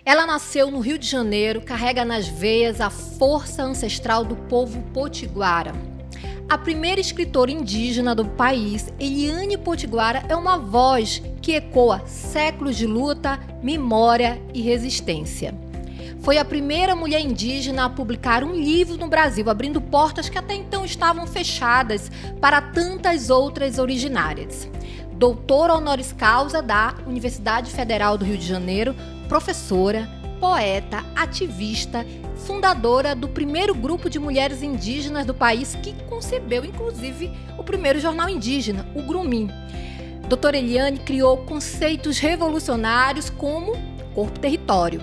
Ela nasceu no Rio de Janeiro, carrega nas veias a força ancestral do povo potiguara. A primeira escritora indígena do país, Eliane Potiguara, é uma voz que ecoa séculos de luta, memória e resistência. Foi a primeira mulher indígena a publicar um livro no Brasil, abrindo portas que até então estavam fechadas para tantas outras originárias. Doutora honoris causa da Universidade Federal do Rio de Janeiro, professora, poeta, ativista, fundadora do primeiro grupo de mulheres indígenas do país que concebeu, inclusive, o primeiro jornal indígena, o Grumim. Doutora Eliane criou conceitos revolucionários como corpo-território,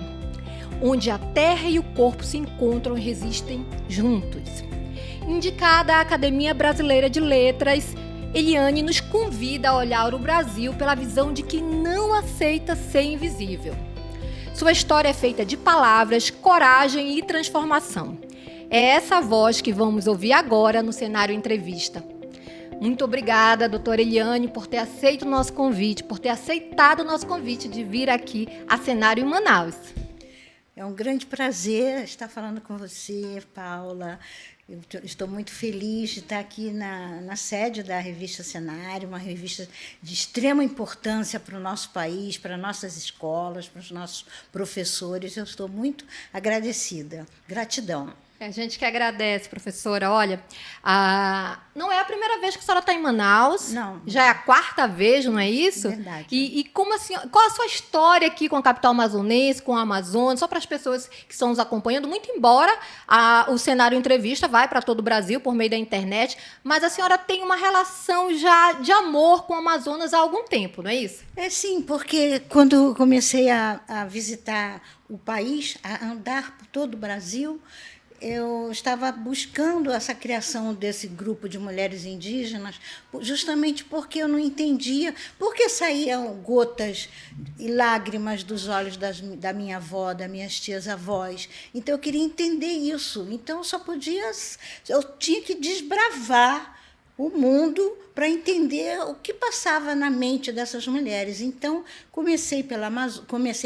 onde a terra e o corpo se encontram e resistem juntos. Indicada à Academia Brasileira de Letras, Eliane nos convida a olhar o Brasil pela visão de que não aceita ser invisível. Sua história é feita de palavras, coragem e transformação. É essa voz que vamos ouvir agora no Cenário Entrevista. Muito obrigada, doutora Eliane, por ter aceito o nosso convite, por ter aceitado o nosso convite de vir aqui a Cenário em Manaus. É um grande prazer estar falando com você, Paula. Eu estou muito feliz de estar aqui na sede da revista Cenário, uma revista de extrema importância para o nosso país, para nossas escolas, para os nossos professores. Eu estou muito agradecida. Gratidão. A gente que agradece, professora. Olha, não é a primeira vez que a senhora está em Manaus. Não. Já é a quarta vez, não é isso? Verdade. E como assim, qual a sua história aqui com a capital amazonense, com a Amazônia? Só para as pessoas que estão nos acompanhando, muito embora o Cenário Entrevista vai para todo o Brasil por meio da internet, mas a senhora tem uma relação já de amor com o Amazonas há algum tempo, não é isso? É sim, porque quando comecei a visitar o país, a andar por todo o Brasil, eu estava buscando essa criação desse grupo de mulheres indígenas, justamente porque eu não entendia por que saíam gotas e lágrimas dos olhos da minha avó, das minhas tias-avós. Então, eu queria entender isso. Então, eu tinha que desbravar o mundo para entender o que passava na mente dessas mulheres. Então, comecei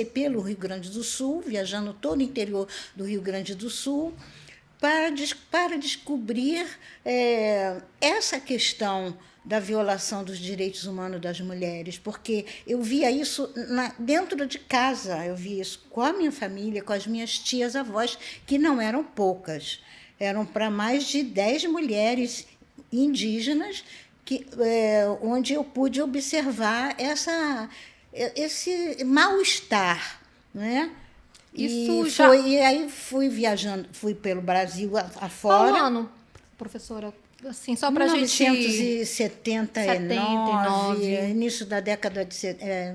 pelo Rio Grande do Sul, viajando todo o interior do Rio Grande do Sul, para descobrir essa questão da violação dos direitos humanos das mulheres, porque eu via isso dentro de casa, eu via isso com a minha família, com as minhas tias-avós, que não eram poucas, eram para mais de 10 mulheres indígenas, onde eu pude observar esse mal-estar, né? E aí fui viajando, fui pelo Brasil afora. Qual ano, professora? Assim, só para a gente... 1979, início da década de...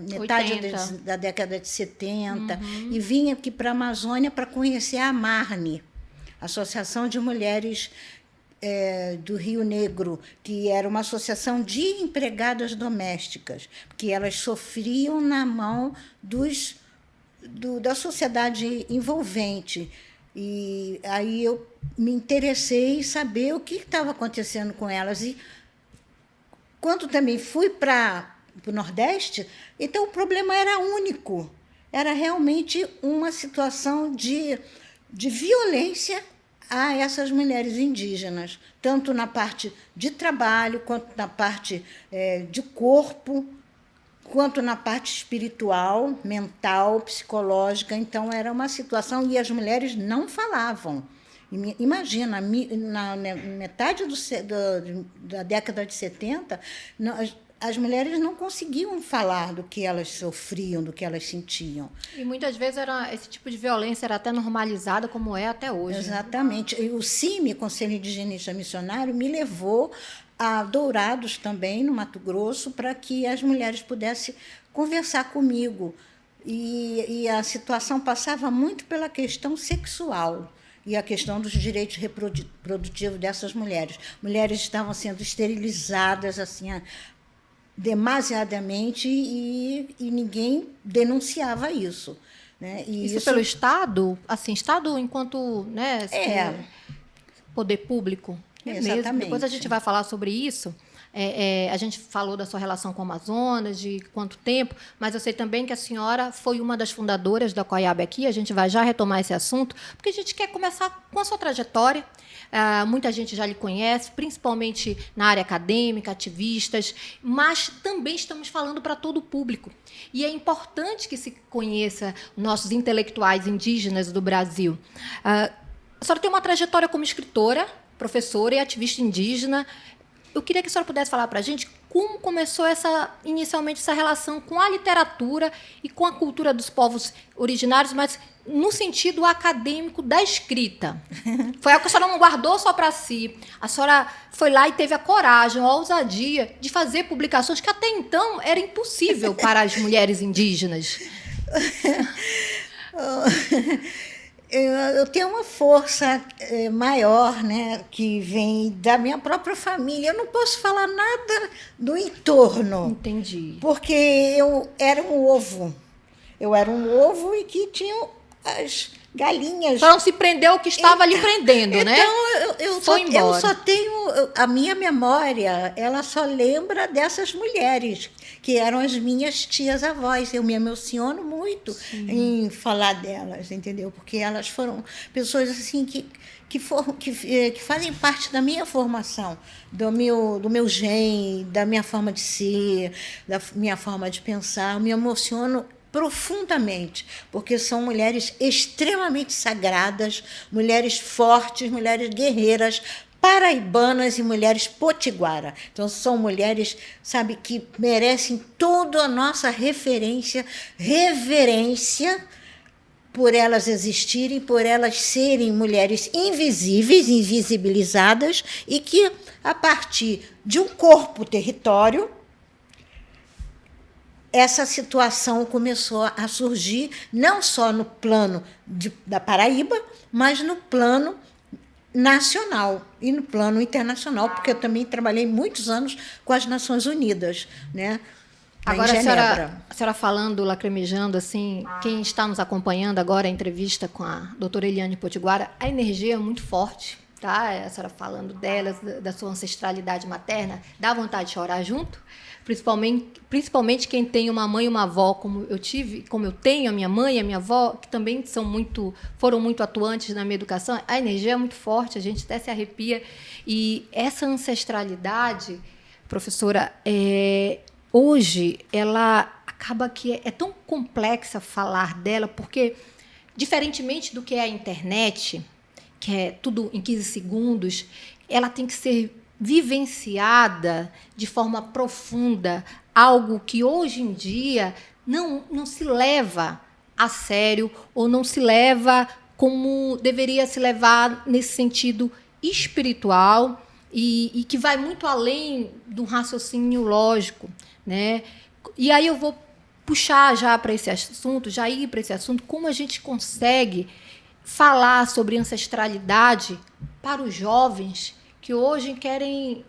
metade 80. Da década de 70. E vim aqui para a Amazônia para conhecer a Amarne, Associação de Mulheres do Rio Negro, que era uma associação de empregadas domésticas, que elas sofriam na mão da sociedade envolvente. E aí eu me interessei em saber o que estava acontecendo com elas. E quando também fui para o Nordeste, então o problema era único. Era realmente uma situação de violência a essas mulheres indígenas, tanto na parte de trabalho, quanto na parte de corpo, quanto na parte espiritual, mental, psicológica. Então, era uma situação, e as mulheres não falavam. Imagina, na metade da década de 70, as mulheres não conseguiam falar do que elas sofriam, do que elas sentiam. E muitas vezes esse tipo de violência era até normalizada, como é até hoje. Exatamente. E o CIMI, Conselho Indigenista Missionário, me levou a Dourados também, no Mato Grosso, para que as mulheres pudessem conversar comigo. E a situação passava muito pela questão sexual e a questão dos direitos reprodutivos dessas mulheres. Mulheres estavam sendo esterilizadas assim, demasiadamente, e ninguém denunciava isso. Né? E isso pelo Estado? Assim, Estado enquanto, né, poder público? Exatamente. Mesmo. Depois a gente vai falar sobre isso. A gente falou da sua relação com o Amazonas, de quanto tempo, mas eu sei também que a senhora foi uma das fundadoras da COIAB aqui. A gente vai já retomar esse assunto, porque a gente quer começar com a sua trajetória. Muita gente já lhe conhece, principalmente na área acadêmica, ativistas, mas também estamos falando para todo o público. E é importante que se conheça nossos intelectuais indígenas do Brasil. A senhora tem uma trajetória como escritora, professora e ativista indígena. Eu queria que a senhora pudesse falar para a gente como começou inicialmente essa relação com a literatura e com a cultura dos povos originários, mas no sentido acadêmico da escrita. Foi algo que a senhora não guardou só para si. A senhora foi lá e teve a coragem, a ousadia de fazer publicações que até então era impossível para as mulheres indígenas. Eu tenho uma força maior, né, que vem da minha própria família. Eu não posso falar nada do entorno. Entendi. Porque eu era um ovo. Eu era um ovo e que tinha as galinhas. Para não se prender o que estava lhe prendendo, né? Então, eu só tenho... A minha memória, ela só lembra dessas mulheres, que eram as minhas tias-avós. Eu me emociono muito em falar delas, entendeu? Porque elas foram pessoas assim que fazem parte da minha formação, do meu gen, da minha forma de ser, da minha forma de pensar. Eu me emociono profundamente, porque são mulheres extremamente sagradas, mulheres fortes, mulheres guerreiras, paraibanas e mulheres potiguara. Então, são mulheres, sabe, que merecem toda a nossa reverência, por elas existirem, por elas serem mulheres invisíveis, invisibilizadas, e que, a partir de um corpo-território, essa situação começou a surgir não só no plano da Paraíba, mas no plano nacional e no plano internacional, porque eu também trabalhei muitos anos com as Nações Unidas, né? Agora, a senhora falando, lacrimejando, assim, quem está nos acompanhando agora, a entrevista com a doutora Eliane Potiguara, a energia é muito forte, tá? A senhora falando delas, da sua ancestralidade materna, dá vontade de chorar junto, principalmente quem tem uma mãe e uma avó, como eu tive, como eu tenho a minha mãe e a minha avó, que também foram muito atuantes na minha educação. A energia é muito forte, a gente até se arrepia. E essa ancestralidade, professora, hoje, ela acaba que é tão complexa falar dela, porque, diferentemente do que é a internet, que é tudo em 15 segundos, ela tem que ser vivenciada de forma profunda, algo que hoje em dia não se leva a sério ou não se leva como deveria se levar nesse sentido espiritual e que vai muito além do raciocínio lógico, né? E aí eu vou puxar já para esse assunto, como a gente consegue falar sobre ancestralidade para os jovens que hoje querem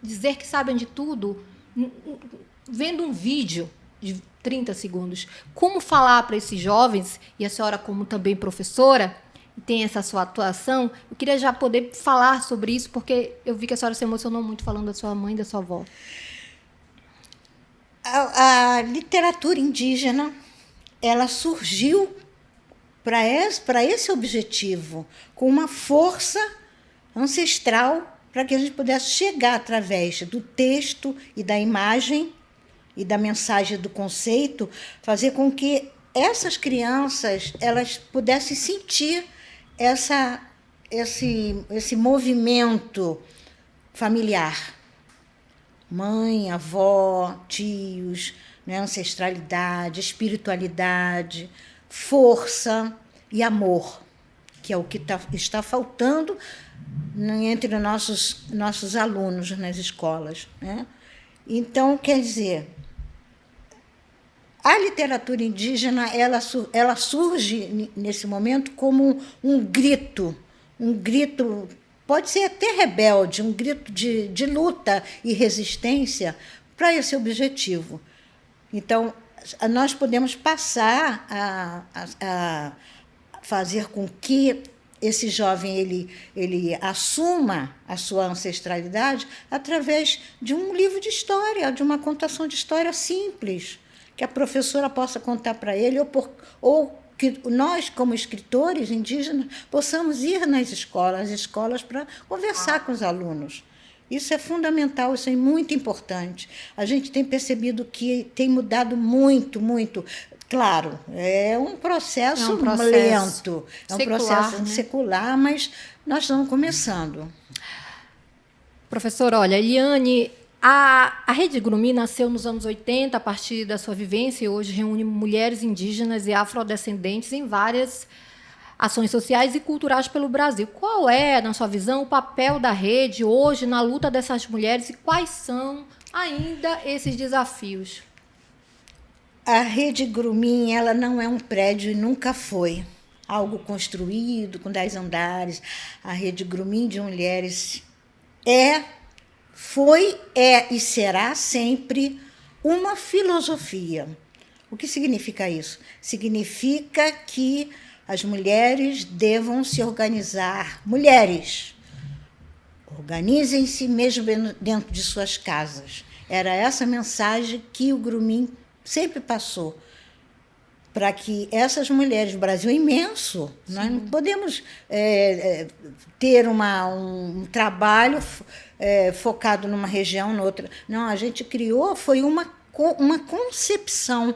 dizer que sabem de tudo, vendo um vídeo de 30 segundos. Como falar para esses jovens, e a senhora como também professora, tem essa sua atuação, eu queria já poder falar sobre isso, porque eu vi que a senhora se emocionou muito falando da sua mãe e da sua avó. A literatura indígena, ela surgiu para esse objetivo, com uma força ancestral, para que a gente pudesse chegar através do texto e da imagem e da mensagem do conceito, fazer com que essas crianças elas pudessem sentir esse movimento familiar. Mãe, avó, tios, né, ancestralidade, espiritualidade, força e amor, que é o que está faltando entre nossos alunos nas escolas, né? Então, quer dizer, a literatura indígena ela surge nesse momento como um grito, pode ser até rebelde, um grito de luta e resistência para esse objetivo. Então, nós podemos passar a fazer com que esse jovem ele assuma a sua ancestralidade através de um livro de história, de uma contação de história simples, que a professora possa contar para ele, ou que nós, como escritores indígenas, possamos ir nas escolas para conversar com os alunos. Isso é fundamental, isso é muito importante. A gente tem percebido que tem mudado muito, muito. Claro, é um processo lento, é um processo secular, mas nós estamos começando. Professora, olha, Eliane, a Rede Grumim nasceu nos anos 80, a partir da sua vivência, e hoje reúne mulheres indígenas e afrodescendentes em várias ações sociais e culturais pelo Brasil. Qual é, na sua visão, o papel da rede hoje na luta dessas mulheres e quais são ainda esses desafios? A Rede Grumim, ela não é um prédio e nunca foi algo construído com 10 andares. A Rede Grumim de Mulheres foi e será sempre uma filosofia. O que significa isso? Significa que as mulheres devam se organizar. Mulheres, organizem-se mesmo dentro de suas casas. Era essa mensagem que o Grumim sempre passou, para que essas mulheres, o Brasil é imenso, sim, nós não podemos ter um trabalho focado numa região, noutra. Não, a gente criou, foi uma concepção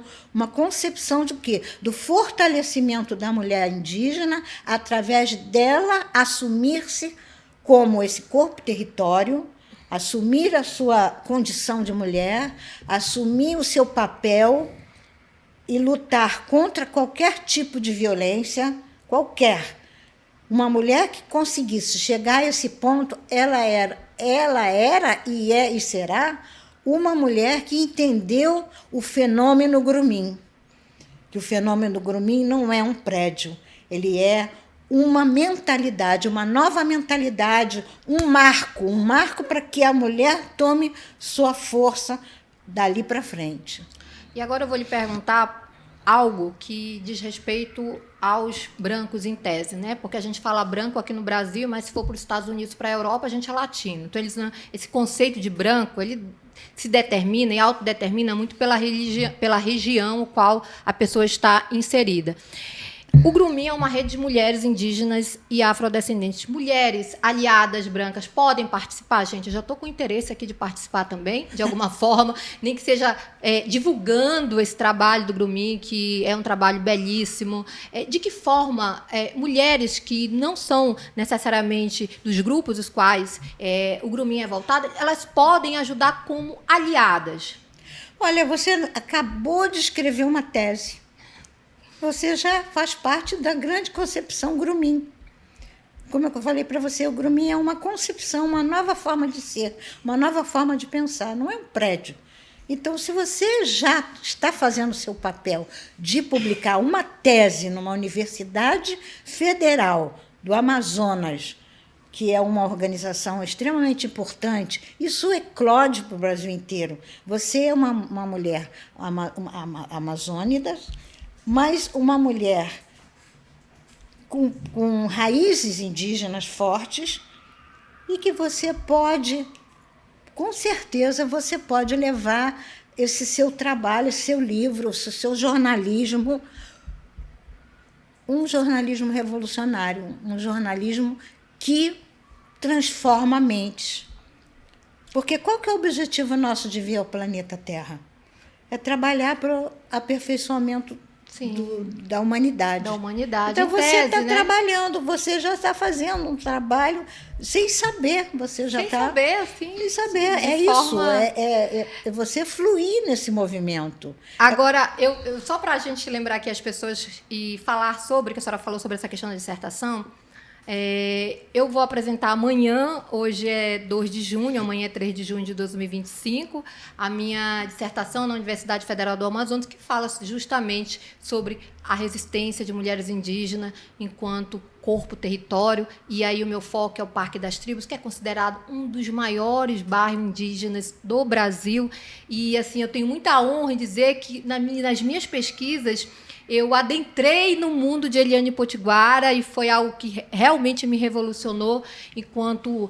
de quê? Do fortalecimento da mulher indígena, através dela assumir-se como esse corpo-território, assumir a sua condição de mulher, assumir o seu papel e lutar contra qualquer tipo de violência, qualquer. Uma mulher que conseguisse chegar a esse ponto, ela era e é e será uma mulher que entendeu o fenômeno Grumim. Que o fenômeno Grumim não é um prédio, ele é uma mentalidade, uma nova mentalidade, um marco para que a mulher tome sua força dali para frente. E agora eu vou lhe perguntar algo que diz respeito aos brancos em tese, né? Porque a gente fala branco aqui no Brasil, mas se for para os Estados Unidos, para a Europa, a gente é latino. Então, esse conceito de branco, ele se determina e autodetermina muito pela região no qual a pessoa está inserida. O Grumim é uma rede de mulheres indígenas e afrodescendentes. Mulheres aliadas brancas podem participar, gente? Eu já estou com interesse aqui de participar também, de alguma forma, nem que seja divulgando esse trabalho do Grumim, que é um trabalho belíssimo. De que forma mulheres que não são necessariamente dos grupos dos quais o Grumim é voltado, elas podem ajudar como aliadas? Olha, você acabou de escrever uma tese. Você já faz parte da grande concepção Grumim. Como eu falei para você, o Grumim é uma concepção, uma nova forma de ser, uma nova forma de pensar, não é um prédio. Então, se você já está fazendo o seu papel de publicar uma tese numa universidade federal do Amazonas, que é uma organização extremamente importante, isso eclode para o Brasil inteiro. Você é uma mulher amazônica, mas uma mulher com raízes indígenas fortes e que você pode, com certeza, você pode levar esse seu trabalho, esse seu livro, esse seu jornalismo, um jornalismo revolucionário, um jornalismo que transforma mentes. Porque qual que é o objetivo nosso de vir ao planeta Terra? É trabalhar para o aperfeiçoamento da humanidade. Então, você está trabalhando, você já está fazendo um trabalho sem saber. Você já está. Sem saber, sim. Sem saber. É isso. É você fluir nesse movimento. Agora, só para a gente lembrar aqui as pessoas e falar sobre, que a senhora falou sobre essa questão da dissertação. Eu vou apresentar amanhã, hoje é 2 de junho, amanhã é 3 de junho de 2025, a minha dissertação na Universidade Federal do Amazonas, que fala justamente sobre a resistência de mulheres indígenas enquanto corpo-território, e aí o meu foco é o Parque das Tribos, que é considerado um dos maiores bairros indígenas do Brasil, e assim, eu tenho muita honra em dizer que nas minhas pesquisas eu adentrei no mundo de Eliane Potiguara e foi algo que realmente me revolucionou enquanto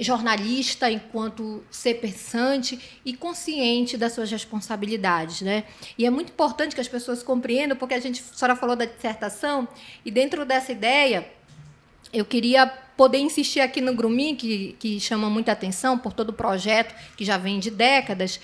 jornalista, enquanto ser pensante e consciente das suas responsabilidades, né? E é muito importante que as pessoas compreendam, porque a senhora falou da dissertação, e dentro dessa ideia, eu queria poder insistir aqui no Grumin, que chama muita atenção por todo o projeto que já vem de décadas.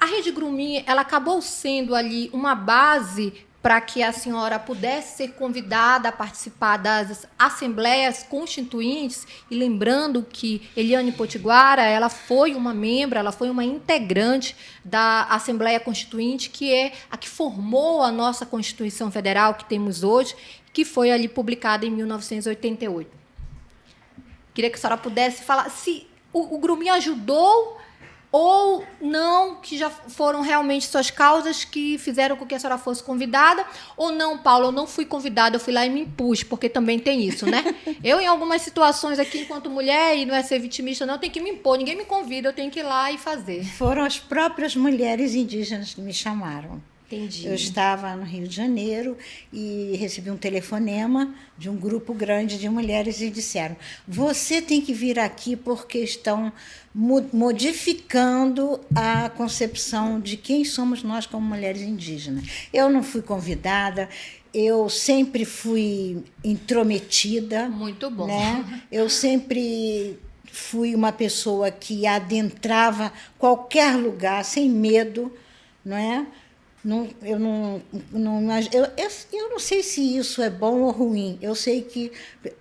A Rede Grumin, ela acabou sendo ali uma base para que a senhora pudesse ser convidada a participar das assembleias constituintes, e lembrando que Eliane Potiguara, ela foi uma membro, ela foi uma integrante da Assembleia Constituinte, que é a que formou a nossa Constituição Federal que temos hoje, que foi ali publicada em 1988. Queria que a senhora pudesse falar se o Grumin ajudou ou não, que já foram realmente suas causas que fizeram com que a senhora fosse convidada, ou não, Paulo, eu não fui convidada, eu fui lá e me impus, porque também tem isso, né? Eu, em algumas situações aqui, enquanto mulher, e não é ser vitimista, não, eu tenho que me impor, ninguém me convida, eu tenho que ir lá e fazer. Foram as próprias mulheres indígenas que me chamaram. Entendi. Eu estava no Rio de Janeiro e recebi um telefonema de um grupo grande de mulheres e disseram: você tem que vir aqui porque estão modificando a concepção de quem somos nós como mulheres indígenas. Eu não fui convidada, eu sempre fui intrometida. Muito bom. Né? Eu sempre fui uma pessoa que adentrava qualquer lugar sem medo, não é? Eu não sei se isso é bom ou ruim. Eu sei que,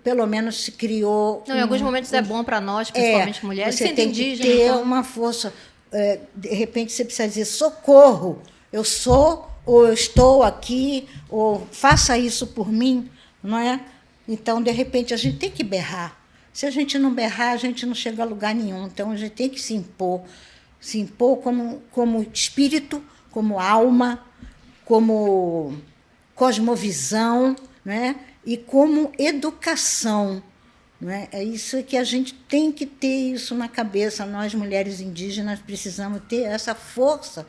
pelo menos, se criou... Não, em alguns momentos é bom para nós, principalmente mulheres. Você tem indígena, que ter então uma força. De repente, você precisa dizer: socorro, eu sou, ou eu estou aqui, ou faça isso por mim, não é? Então, de repente, a gente tem que berrar. Se a gente não berrar, a gente não chega a lugar nenhum. Então, a gente tem que se impor como espírito, como alma, como cosmovisão, né? E como educação. Né? É isso que a gente tem que ter isso na cabeça. Nós, mulheres indígenas, precisamos ter essa força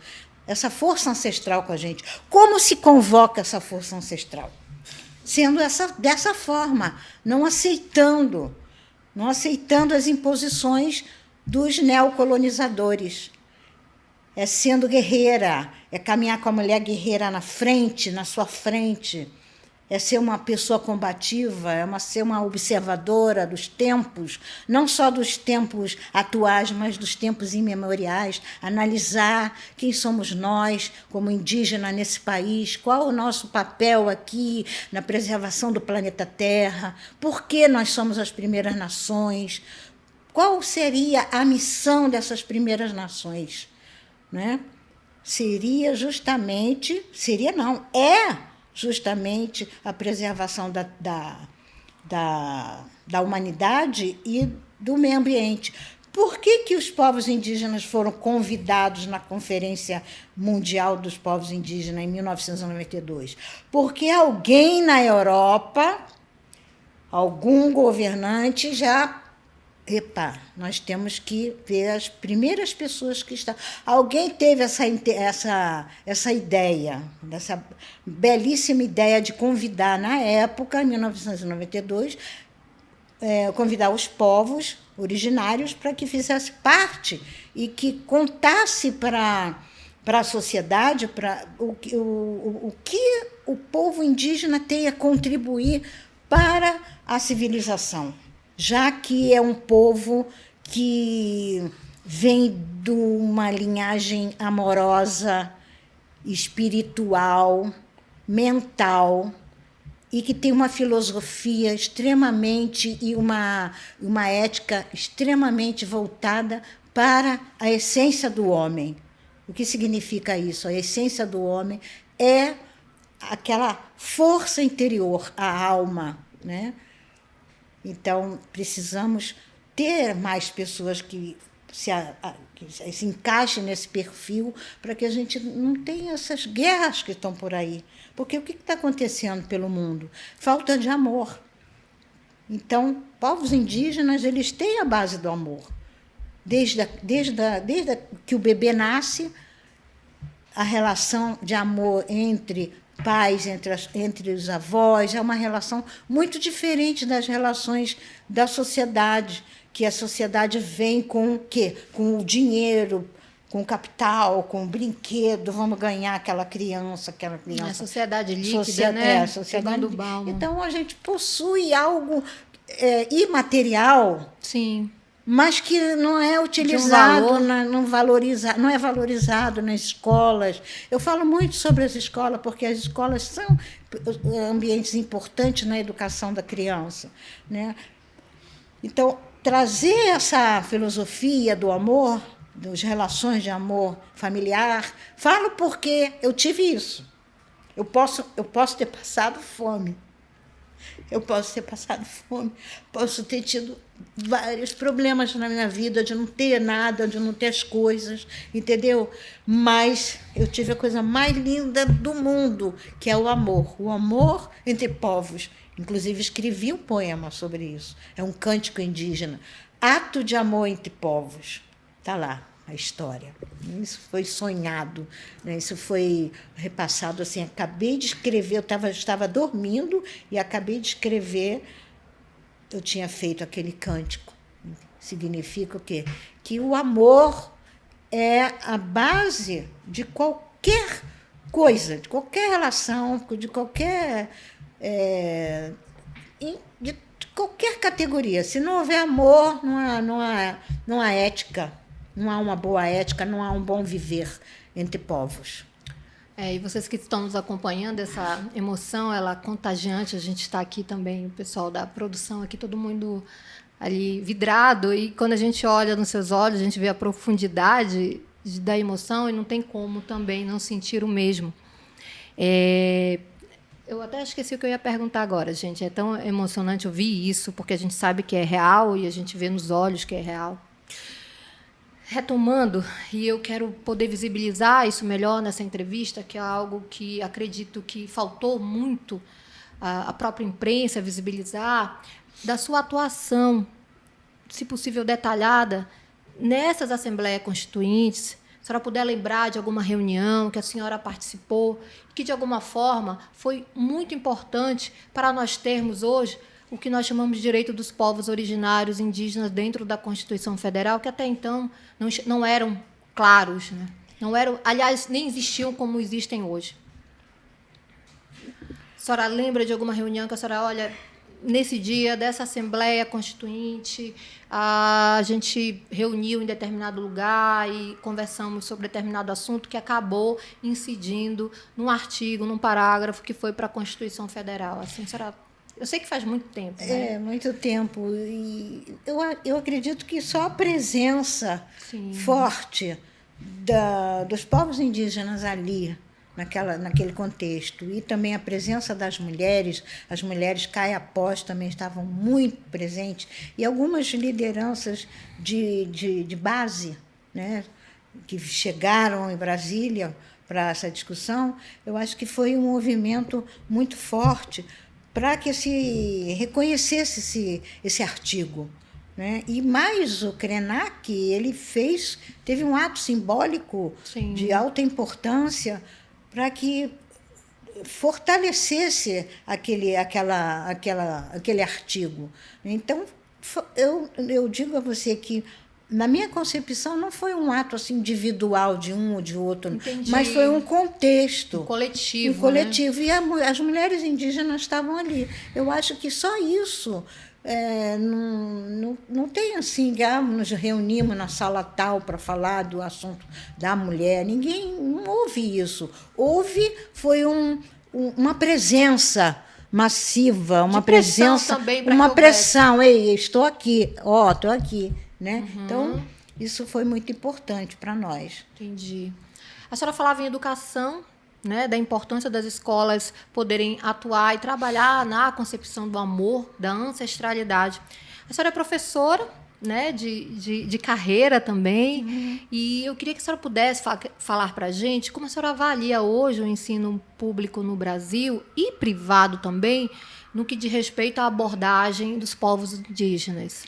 ancestral com a gente. Como se convoca essa força ancestral? Sendo dessa forma, não aceitando as imposições dos neocolonizadores. É sendo guerreira, é caminhar com a mulher guerreira na sua frente, é ser uma pessoa combativa, ser uma observadora dos tempos, não só dos tempos atuais, mas dos tempos imemoriais, analisar quem somos nós como indígena nesse país, qual o nosso papel aqui na preservação do planeta Terra, por que nós somos as primeiras nações, qual seria a missão dessas primeiras nações. Né? É justamente a preservação da humanidade e do meio ambiente. Por que os povos indígenas foram convidados na Conferência Mundial dos Povos Indígenas em 1992? Porque alguém na Europa, algum governante já... Epa, nós temos que ver as primeiras pessoas que estão... Alguém teve essa ideia, essa belíssima ideia de convidar, na época, em 1992, convidar os povos originários para que fizesse parte e que contasse para a sociedade o que o povo indígena tem a contribuir para a civilização, já que é um povo que vem de uma linhagem amorosa, espiritual, mental, e que tem uma filosofia extremamente e uma ética extremamente voltada para a essência do homem. O que significa isso? A essência do homem é aquela força interior, a alma, né? Então, precisamos ter mais pessoas que se encaixem nesse perfil para que a gente não tenha essas guerras que estão por aí. Porque o que está acontecendo pelo mundo? Falta de amor. Então, povos indígenas, eles têm a base do amor. Desde que o bebê nasce, a relação de amor entre pais, entre os avós, é uma relação muito diferente das relações da sociedade, que a sociedade vem com o quê? Com o dinheiro, com o capital, com o brinquedo, vamos ganhar aquela criança. A sociedade líquida, né? A sociedade. Então, a gente possui algo imaterial, sim, mas que não é utilizado, não é valorizado nas escolas. Eu falo muito sobre as escolas, porque as escolas são ambientes importantes na educação da criança, né? Então, trazer essa filosofia do amor, das relações de amor familiar, falo porque eu tive isso. Eu posso ter passado fome. Posso ter tido vários problemas na minha vida, de não ter nada, de não ter as coisas, entendeu? Mas eu tive a coisa mais linda do mundo, que é o amor entre povos. Inclusive, escrevi um poema sobre isso. É um cântico indígena. Ato de amor entre povos. Está lá a história. Isso foi sonhado, né? Isso foi repassado assim. Acabei de escrever, eu estava dormindo e acabei de escrever. Eu tinha feito aquele cântico. Significa o quê? Que o amor é a base de qualquer coisa, de qualquer relação, de qualquer de qualquer categoria. Se não houver amor, não há ética, não há uma boa ética, não há um bom viver entre povos. E vocês que estão nos acompanhando, essa emoção, ela é contagiante. A gente está aqui também, o pessoal da produção aqui, todo mundo ali vidrado. E quando a gente olha nos seus olhos, a gente vê a profundidade da emoção e não tem como também não sentir o mesmo. Eu até esqueci o que eu ia perguntar agora, gente. É tão emocionante ouvir isso, porque a gente sabe que é real e a gente vê nos olhos que é real. Retomando, e eu quero poder visibilizar isso melhor nessa entrevista, que é algo que acredito que faltou muito a própria imprensa visibilizar, da sua atuação, se possível detalhada, nessas assembleias constituintes. Se a senhora puder lembrar de alguma reunião que a senhora participou, que, de alguma forma, foi muito importante para nós termos hoje o que nós chamamos de direito dos povos originários indígenas dentro da Constituição Federal, que até então não eram claros, né? Não eram, aliás, nem existiam como existem hoje. A senhora lembra de alguma reunião que a senhora, olha, nesse dia dessa Assembleia Constituinte, a gente reuniu em determinado lugar e conversamos sobre determinado assunto que acabou incidindo num artigo, num parágrafo que foi para a Constituição Federal. Assim, a senhora... Eu sei que faz muito tempo, né? Muito tempo. E eu acredito que só a presença forte dos povos indígenas ali, naquele contexto, e também a presença das mulheres, as mulheres caiapós também estavam muito presentes, e algumas lideranças de base, né, que chegaram em Brasília para essa discussão, eu acho que foi um movimento muito forte para que se reconhecesse esse artigo, né? E mais o Krenak, ele teve um ato simbólico de alta importância para que fortalecesse aquele artigo. Então, eu digo a você que, na minha concepção, não foi um ato assim, individual de um ou de outro. Entendi. Mas foi um contexto. Um coletivo. Um coletivo. Né? E as mulheres indígenas estavam ali. Eu acho que só isso. Não tem assim, nos reunimos na sala tal para falar do assunto da mulher. Ninguém não houve isso. Foi uma presença massiva, uma presença, uma pressão. Ei, estou aqui, estou aqui. Né? Uhum. Então, isso foi muito importante para nós. Entendi. A senhora falava em educação, né, da importância das escolas poderem atuar e trabalhar na concepção do amor, da ancestralidade. A senhora é professora, né, de carreira também, e eu queria que a senhora pudesse falar para a gente como a senhora avalia hoje o ensino público no Brasil e privado também, no que diz respeito à abordagem dos povos indígenas.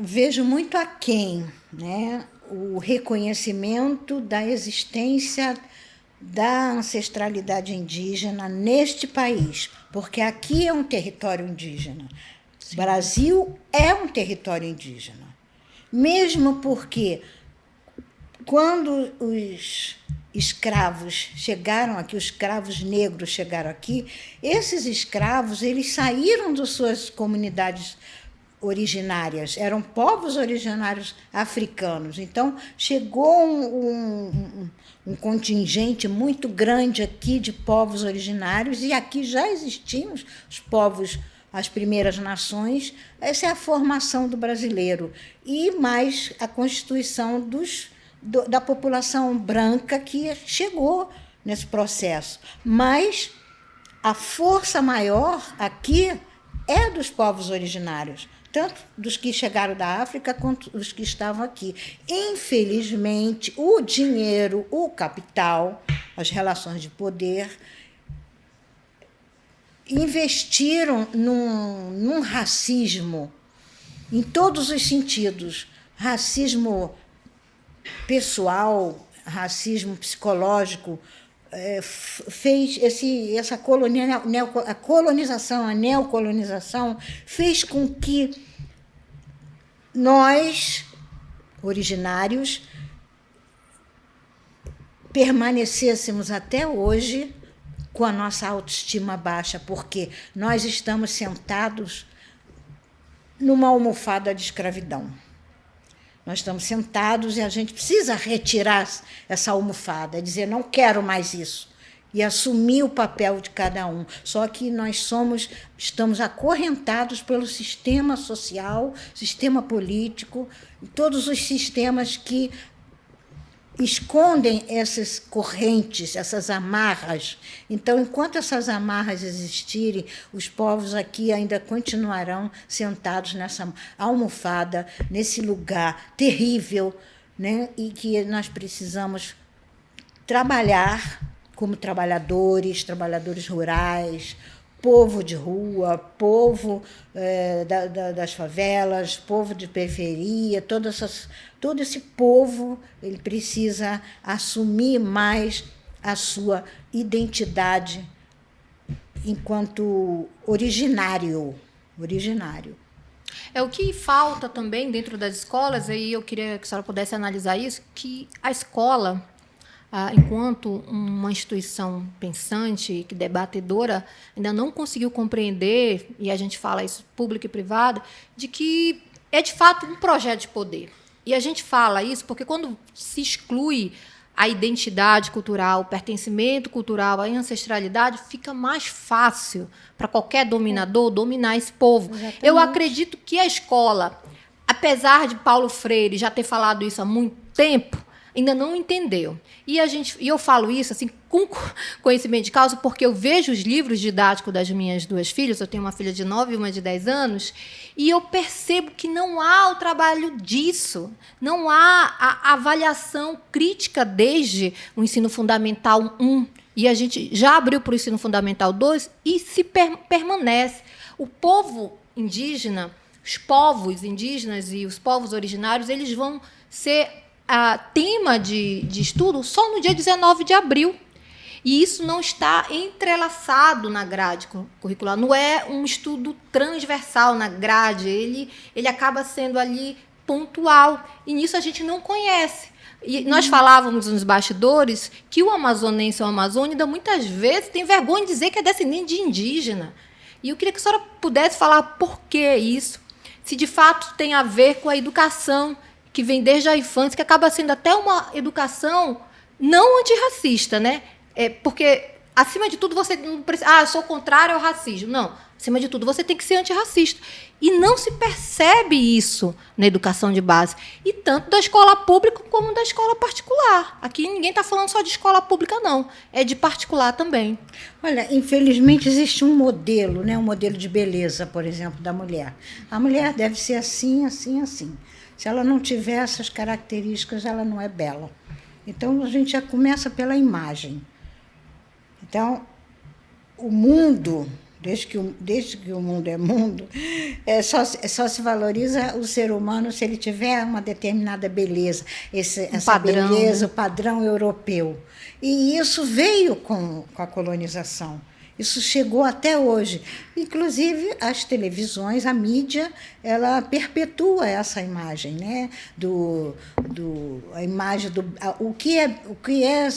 Vejo muito aquém, né, o reconhecimento da existência da ancestralidade indígena neste país, porque aqui é um território indígena. Sim. Brasil é um território indígena. Mesmo porque, quando os escravos chegaram aqui, os escravos negros chegaram aqui, esses escravos eles saíram das suas comunidades originárias, eram povos originários africanos. Então, chegou um contingente muito grande aqui de povos originários, e aqui já existiam os povos, as primeiras nações. Essa é a formação do brasileiro. E mais a constituição da população branca que chegou nesse processo. Mas a força maior aqui é dos povos originários, tanto dos que chegaram da África quanto dos que estavam aqui. Infelizmente, o dinheiro, o capital, as relações de poder investiram num racismo em todos os sentidos. Racismo pessoal, racismo psicológico, fez essa a colonização, a neocolonização, fez com que nós, originários, permanecêssemos até hoje com a nossa autoestima baixa, porque nós estamos sentados numa almofada de escravidão. Nós estamos sentados e a gente precisa retirar essa almofada, dizer, não quero mais isso, e assumir o papel de cada um. Só que nós estamos acorrentados pelo sistema social, sistema político, todos os sistemas que escondem essas correntes, essas amarras. Então, enquanto essas amarras existirem, os povos aqui ainda continuarão sentados nessa almofada, nesse lugar terrível, né? E que nós precisamos trabalhar como trabalhadores rurais, povo de rua, povo das favelas, povo de periferia, todo esse povo ele precisa assumir mais a sua identidade enquanto originário. É o que falta também dentro das escolas, aí eu queria que a senhora pudesse analisar isso, que a escola, enquanto uma instituição pensante, debatedora, ainda não conseguiu compreender, e a gente fala isso público e privado, de que é, de fato, um projeto de poder. E a gente fala isso porque, quando se exclui a identidade cultural, o pertencimento cultural, a ancestralidade, fica mais fácil para qualquer dominador dominar esse povo. Exatamente. Eu acredito que a escola, apesar de Paulo Freire já ter falado isso há muito tempo, ainda não entendeu. E eu falo isso assim com conhecimento de causa, porque eu vejo os livros didáticos das minhas duas filhas, eu tenho uma filha de 9 e uma de 10 anos, e eu percebo que não há o trabalho disso, não há a avaliação crítica desde o ensino fundamental 1, e a gente já abriu para o ensino fundamental 2, e se permanece. O povo indígena, os povos indígenas e os povos originários, eles vão ser tema de estudo só no dia 19 de abril. E isso não está entrelaçado na grade curricular, não é um estudo transversal na grade, ele acaba sendo ali pontual, e nisso a gente não conhece. E nós falávamos nos bastidores que o amazonense ou amazônida muitas vezes tem vergonha de dizer que é descendente de indígena. E eu queria que a senhora pudesse falar por que isso, se de fato tem a ver com a educação que vem desde a infância, que acaba sendo até uma educação não antirracista, né? Porque, acima de tudo, você não precisa... eu sou contrário ao racismo. Não. Acima de tudo, você tem que ser antirracista. E não se percebe isso na educação de base. E tanto da escola pública como da escola particular. Aqui ninguém está falando só de escola pública, não. É de particular também. Olha, infelizmente, existe um modelo, né? Um modelo de beleza, por exemplo, da mulher. A mulher deve ser assim, assim, assim. Se ela não tiver essas características, ela não é bela. Então, a gente já começa pela imagem. Então, o mundo desde que o mundo é mundo, só se valoriza o ser humano se ele tiver uma determinada beleza, essa padrão, beleza, né? o padrão europeu. E isso veio com a colonização. Isso chegou até hoje. Inclusive, as televisões, a mídia, ela perpetua essa imagem, né? A imagem o que é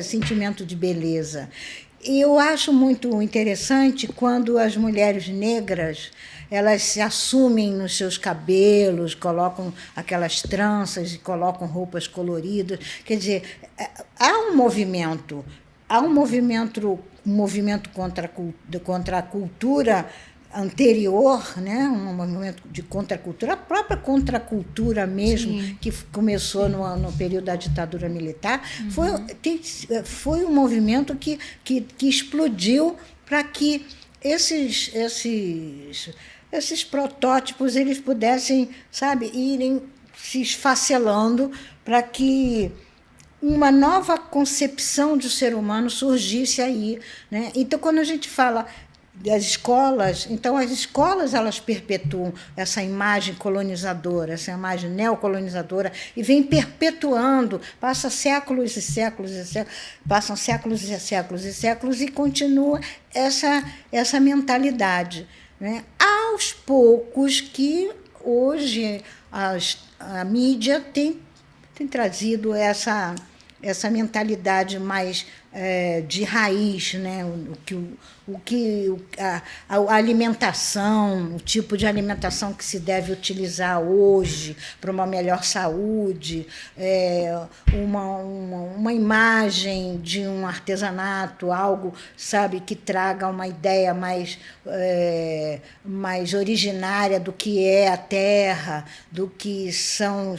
sentimento de beleza. E eu acho muito interessante quando as mulheres negras elas se assumem nos seus cabelos, colocam aquelas tranças e colocam roupas coloridas. Quer dizer, há um movimento contra a cultura anterior, né? Um movimento de contracultura, a própria contracultura mesmo, sim, que começou no período da ditadura militar, foi um movimento que explodiu para que esses protótipos eles pudessem, sabe, irem se esfacelando para que uma nova concepção do ser humano surgisse aí, né? Então, quando a gente fala das escolas, então as escolas elas perpetuam essa imagem colonizadora, essa imagem neocolonizadora e vem perpetuando, passa séculos e séculos e séculos, passam séculos e séculos e séculos e continua essa mentalidade, né? Aos poucos que hoje a mídia tem trazido essa mentalidade mais de raiz, né? A alimentação, o tipo de alimentação que se deve utilizar hoje para uma melhor saúde, uma imagem de um artesanato, algo, sabe, que traga uma ideia mais originária do que é a terra, do que são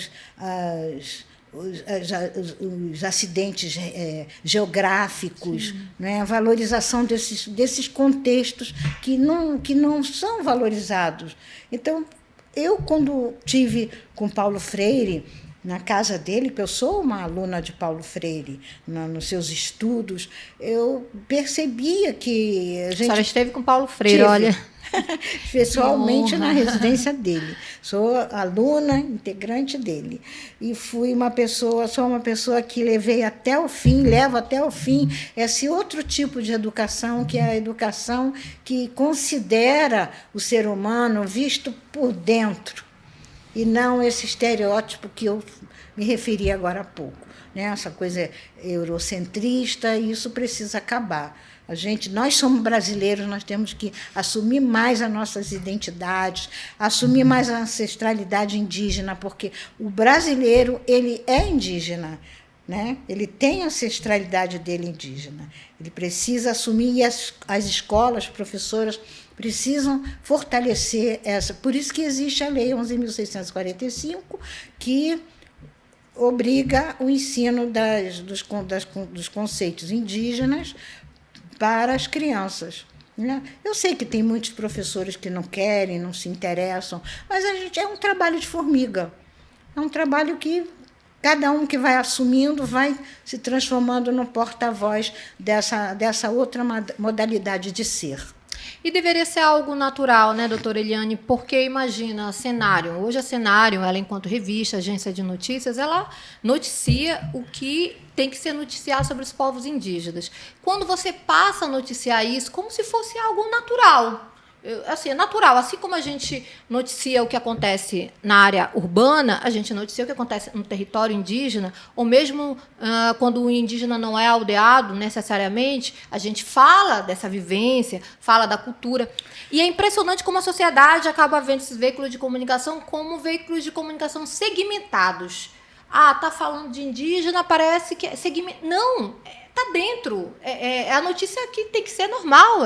os acidentes geográficos, né? A valorização desses contextos que não são valorizados. Então, eu, quando tive com Paulo Freire, na casa dele, que eu sou uma aluna de Paulo Freire, nos seus estudos, eu percebia que a gente... A senhora esteve com Paulo Freire, olha... pessoalmente na residência dele. Sou aluna integrante dele. E sou uma pessoa que levo até o fim esse outro tipo de educação, que é a educação que considera o ser humano visto por dentro, e não esse estereótipo que eu me referi agora há pouco, né? Essa coisa eurocentrista, e isso precisa acabar. Nós somos brasileiros, nós temos que assumir mais as nossas identidades, assumir mais a ancestralidade indígena, porque o brasileiro ele é indígena, né? Ele tem a ancestralidade dele indígena. Ele precisa assumir, e as escolas, professoras, precisam fortalecer essa. Por isso que existe a Lei 11.645, que obriga o ensino dos conceitos indígenas para as crianças, né? Eu sei que tem muitos professores que não querem, não se interessam, mas é um trabalho de formiga. É um trabalho que cada um que vai assumindo vai se transformando no porta-voz dessa outra modalidade de ser. E deveria ser algo natural, né, doutora Eliane? Porque, imagina, Cenário. Hoje a Cenário, ela, enquanto revista, agência de notícias, ela noticia o que tem que ser noticiado sobre os povos indígenas. Quando você passa a noticiar isso como se fosse algo natural, assim, é natural. Assim como a gente noticia o que acontece na área urbana, a gente noticia o que acontece no território indígena, ou mesmo quando o indígena não é aldeado necessariamente, a gente fala dessa vivência, fala da cultura. E é impressionante como a sociedade acaba vendo esses veículos de comunicação como veículos de comunicação segmentados. Tá falando de indígena, parece que é segmento. Não, está dentro. A notícia aqui tem que ser normal,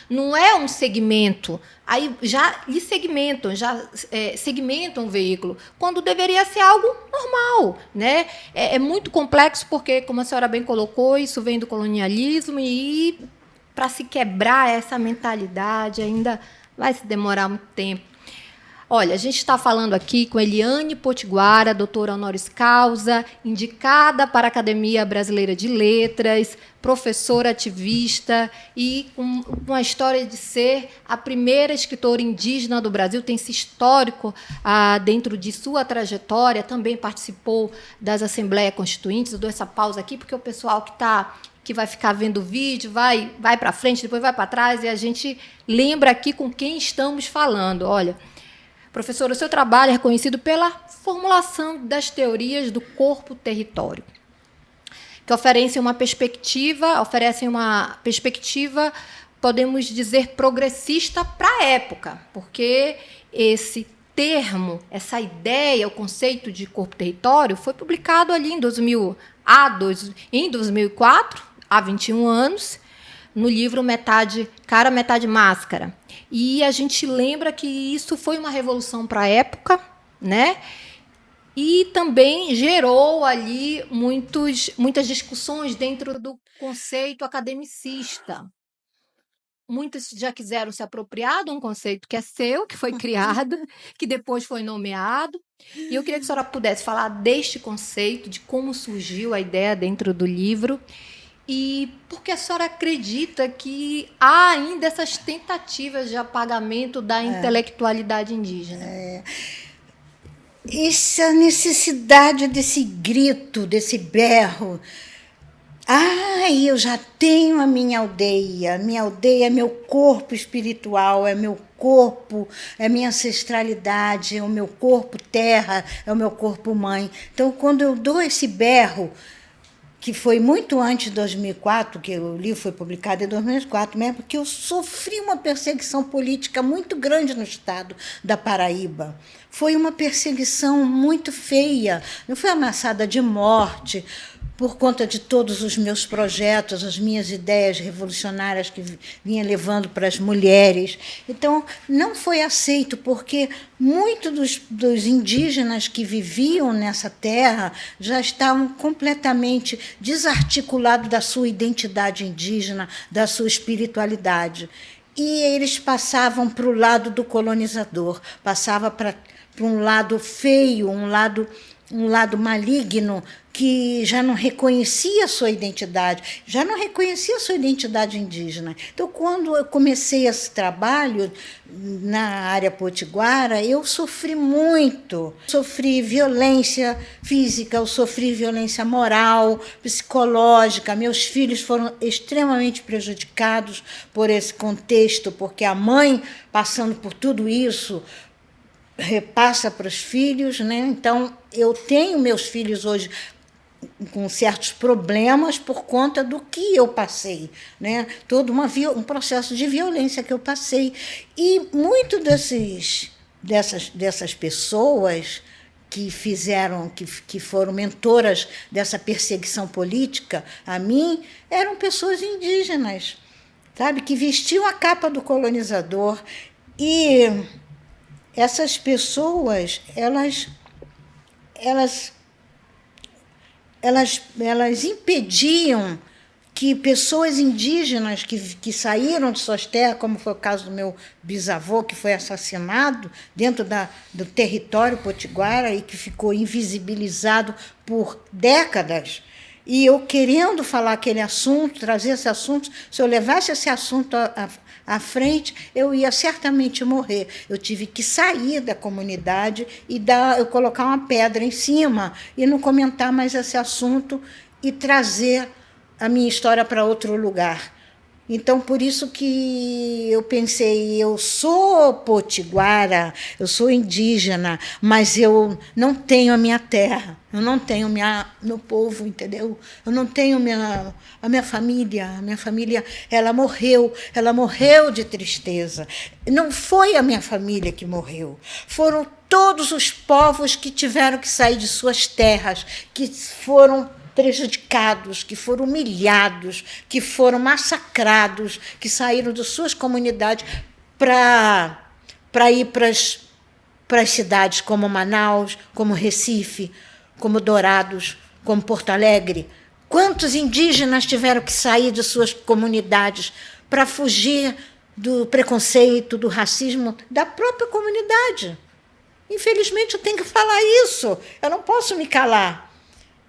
não é um segmento. Aí já lhe segmentam, segmentam o veículo, quando deveria ser algo normal, né? É muito complexo, porque, como a senhora bem colocou, isso vem do colonialismo, e para se quebrar essa mentalidade ainda vai se demorar muito tempo. Olha, a gente está falando aqui com Eliane Potiguara, doutora honoris causa, indicada para a Academia Brasileira de Letras, professora ativista e com uma história de ser a primeira escritora indígena do Brasil. Tem esse histórico dentro de sua trajetória, também participou das Assembleias Constituintes. Eu dou essa pausa aqui porque o pessoal que vai ficar vendo o vídeo vai para frente, depois vai para trás, e a gente lembra aqui com quem estamos falando. Olha, professora, o seu trabalho é reconhecido pela formulação das teorias do corpo-território, que oferecem uma perspectiva, podemos dizer, progressista para a época, porque esse termo, essa ideia, o conceito de corpo-território, foi publicado ali em 2004, há 21 anos, no livro Metade Cara, Metade Máscara. E a gente lembra que isso foi uma revolução para a época, né? E também gerou ali muitas discussões dentro do conceito academicista. Muitos já quiseram se apropriar de um conceito que é seu, que foi criado, que depois foi nomeado. E eu queria que a senhora pudesse falar deste conceito, de como surgiu a ideia dentro do livro, e por que a senhora acredita que há ainda essas tentativas de apagamento da intelectualidade indígena? Essa necessidade desse grito, desse berro. Eu já tenho a minha aldeia. Minha aldeia é meu corpo espiritual, é meu corpo, é minha ancestralidade, é o meu corpo terra, é o meu corpo mãe. Então, quando eu dou esse berro, que foi muito antes de 2004, que o livro foi publicado em 2004 mesmo, porque eu sofri uma perseguição política muito grande no estado da Paraíba. Foi uma perseguição muito feia. Eu fui ameaçada de morte por conta de todos os meus projetos, as minhas ideias revolucionárias que vinha levando para as mulheres. Então, não foi aceito, porque muitos dos indígenas que viviam nessa terra já estavam completamente desarticulados da sua identidade indígena, da sua espiritualidade. E eles passavam para o lado do colonizador, passavam para um lado feio, um lado maligno, que já não reconhecia a sua identidade, já não reconhecia a sua identidade indígena. Então, quando eu comecei esse trabalho na área potiguara, eu sofri muito. Sofri violência física, eu sofri violência moral, psicológica. Meus filhos foram extremamente prejudicados por esse contexto, porque a mãe, passando por tudo isso, repassa para os filhos, né? Então, eu tenho meus filhos hoje com certos problemas por conta do que eu passei, né? Todo um processo de violência que eu passei. E muito dessas pessoas que foram mentoras dessa perseguição política a mim, eram pessoas indígenas, sabe? Que vestiam a capa do colonizador. E essas pessoas, elas impediam que pessoas indígenas que saíram de suas terras, como foi o caso do meu bisavô, que foi assassinado dentro do território potiguara e que ficou invisibilizado por décadas. E eu querendo falar aquele assunto, trazer esse assunto, se eu levasse esse assunto à frente, eu ia certamente morrer. Eu tive que sair da comunidade e eu colocar uma pedra em cima e não comentar mais esse assunto e trazer a minha história para outro lugar. Então, por isso que eu pensei, eu sou potiguara, eu sou indígena, mas eu não tenho a minha terra, eu não tenho meu povo, entendeu? Eu não tenho a minha família, ela morreu de tristeza. Não foi a minha família que morreu, foram todos os povos que tiveram que sair de suas terras, que foram prejudicados, que foram humilhados, que foram massacrados, que saíram de suas comunidades para ir para as cidades como Manaus, como Recife, como Dourados, como Porto Alegre. Quantos indígenas tiveram que sair de suas comunidades para fugir do preconceito, do racismo da própria comunidade? Infelizmente, eu tenho que falar isso. Eu não posso me calar.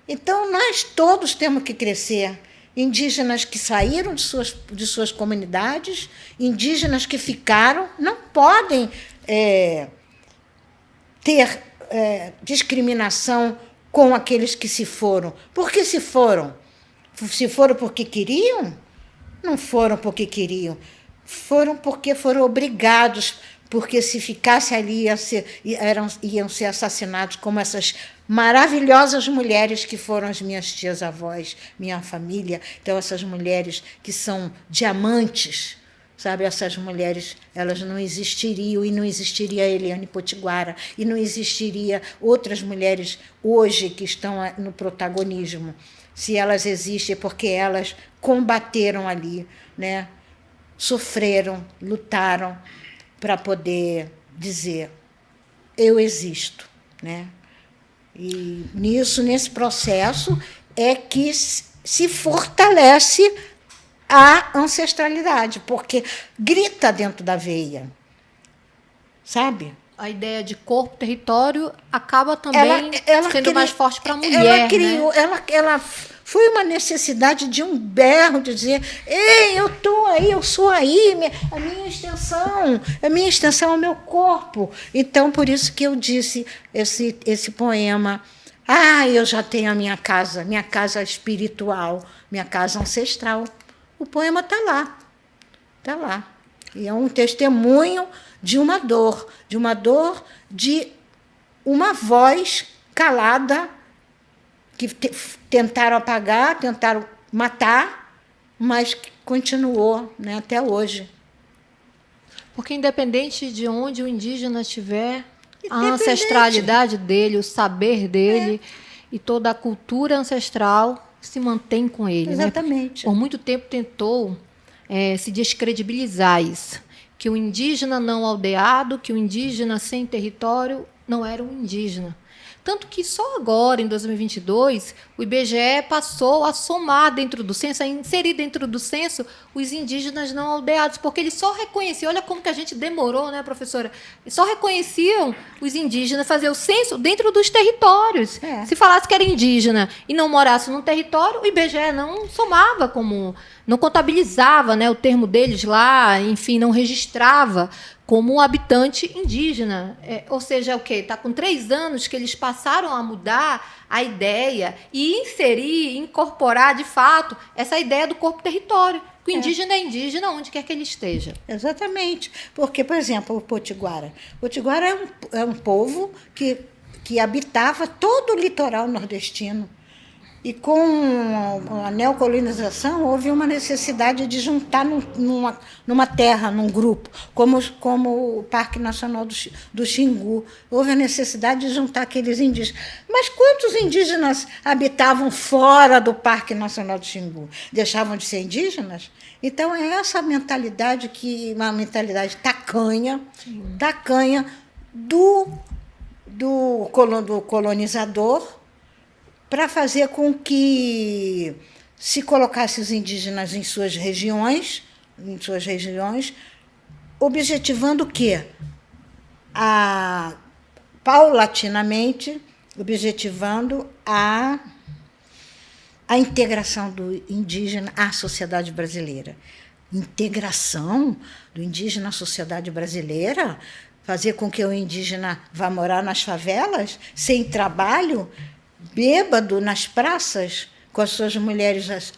Então, nós todos temos que crescer. Indígenas que saíram de suas comunidades, indígenas que ficaram, não podem ter discriminação com aqueles que se foram. Por que se foram? Se foram porque queriam? Não foram porque queriam. Foram porque foram obrigados, porque se ficasse ali iam ser assassinados, como essas maravilhosas mulheres que foram as minhas tias-avós, minha família. Então, essas mulheres que são diamantes, sabe? Essas mulheres, elas não existiriam, e não existiria a Eliane Potiguara, e não existiria outras mulheres hoje que estão no protagonismo. Se elas existem, é porque elas combateram ali, né? Sofreram, lutaram para poder dizer, eu existo, né? E nesse processo, é que se fortalece a ancestralidade, porque grita dentro da veia, sabe? A ideia de corpo, território, acaba também sendo mais forte para a mulher. Ela criou, né? ela foi uma necessidade de um berro, de dizer, ei, eu estou aí, eu sou aí, a minha extensão é o meu corpo. Então, por isso que eu disse esse poema, eu já tenho a minha casa espiritual, minha casa ancestral. O poema está lá. E é um testemunho de uma dor de uma voz calada que tentaram apagar, tentaram matar, mas que continuou, né, até hoje. Porque independente de onde o indígena estiver, a ancestralidade dele, o saber dele e toda a cultura ancestral se mantém com ele. Exatamente. Né? Por muito tempo tentou se descredibilizar isso, que o indígena não aldeado, que o indígena sem território não era um indígena. Tanto que só agora, em 2022, o IBGE passou a somar dentro do censo, a inserir dentro do censo os indígenas não aldeados, porque eles só reconheciam, olha como que a gente demorou, né, professora? Eles só reconheciam os indígenas fazer o censo dentro dos territórios. Se falasse que era indígena e não morasse num território, o IBGE não somava como, não contabilizava, né, o termo deles lá, enfim, não registrava como um habitante indígena. Ou seja, o quê? Está com 3 anos que eles passaram a mudar a ideia e incorporar, de fato, essa ideia do corpo-território. Que o indígena é indígena onde quer que ele esteja. Exatamente. Porque, por exemplo, o Potiguara. O Potiguara é um povo que habitava todo o litoral nordestino. E com a neocolonização, houve uma necessidade de juntar numa terra, num grupo, como o Parque Nacional do Xingu. Houve a necessidade de juntar aqueles indígenas. Mas quantos indígenas habitavam fora do Parque Nacional do Xingu? Deixavam de ser indígenas? Então, é essa mentalidade, uma mentalidade tacanha do colonizador, para fazer com que se colocasse os indígenas em suas regiões, objetivando o quê? Paulatinamente, objetivando a integração do indígena à sociedade brasileira. Integração do indígena à sociedade brasileira? Fazer com que o indígena vá morar nas favelas, sem trabalho, bêbado nas praças, com as suas mulheres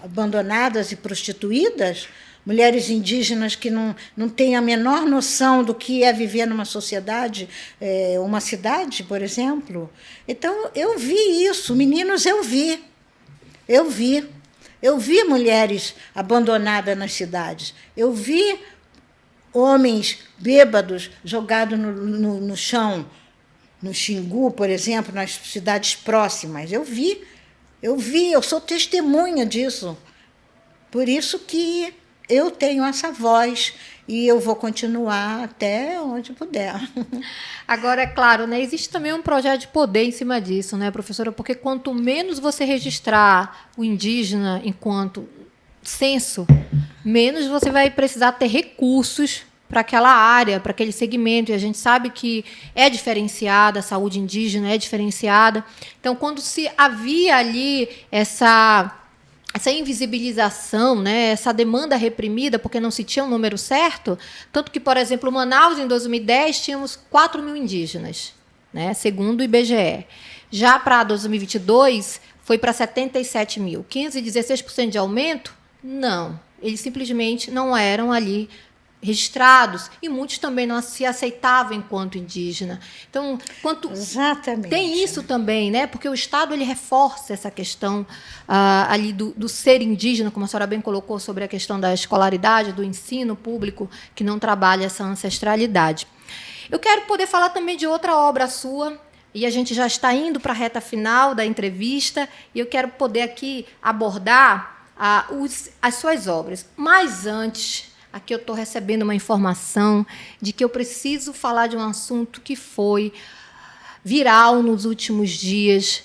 abandonadas e prostituídas, mulheres indígenas que não têm a menor noção do que é viver numa sociedade, uma cidade, por exemplo. Então, eu vi isso, meninos, eu vi. Eu vi mulheres abandonadas nas cidades. Eu vi homens bêbados jogados no chão, no Xingu, por exemplo, nas cidades próximas. Eu vi, eu sou testemunha disso. Por isso que eu tenho essa voz e eu vou continuar até onde puder. Agora, é claro, né, existe também um projeto de poder em cima disso, né, professora? Porque quanto menos você registrar o indígena enquanto censo, menos você vai precisar ter recursos para aquela área, para aquele segmento, e a gente sabe que é diferenciada, a saúde indígena é diferenciada. Então, quando se havia ali essa invisibilização, né, essa demanda reprimida, porque não se tinha um número certo, tanto que, por exemplo, Manaus, em 2010, tínhamos 4 mil indígenas, né, segundo o IBGE. Já para 2022, foi para 77 mil. 15%, 16% de aumento? Não. Eles simplesmente não eram ali registrados, e muitos também não se aceitavam enquanto indígena. Então, Exatamente. Tem isso também, né? Porque o Estado ele reforça essa questão ali do ser indígena, como a senhora bem colocou, sobre a questão da escolaridade, do ensino público, que não trabalha essa ancestralidade. Eu quero poder falar também de outra obra sua, e a gente já está indo para a reta final da entrevista, e eu quero poder aqui abordar as suas obras. Mas antes, aqui eu estou recebendo uma informação de que eu preciso falar de um assunto que foi viral nos últimos dias,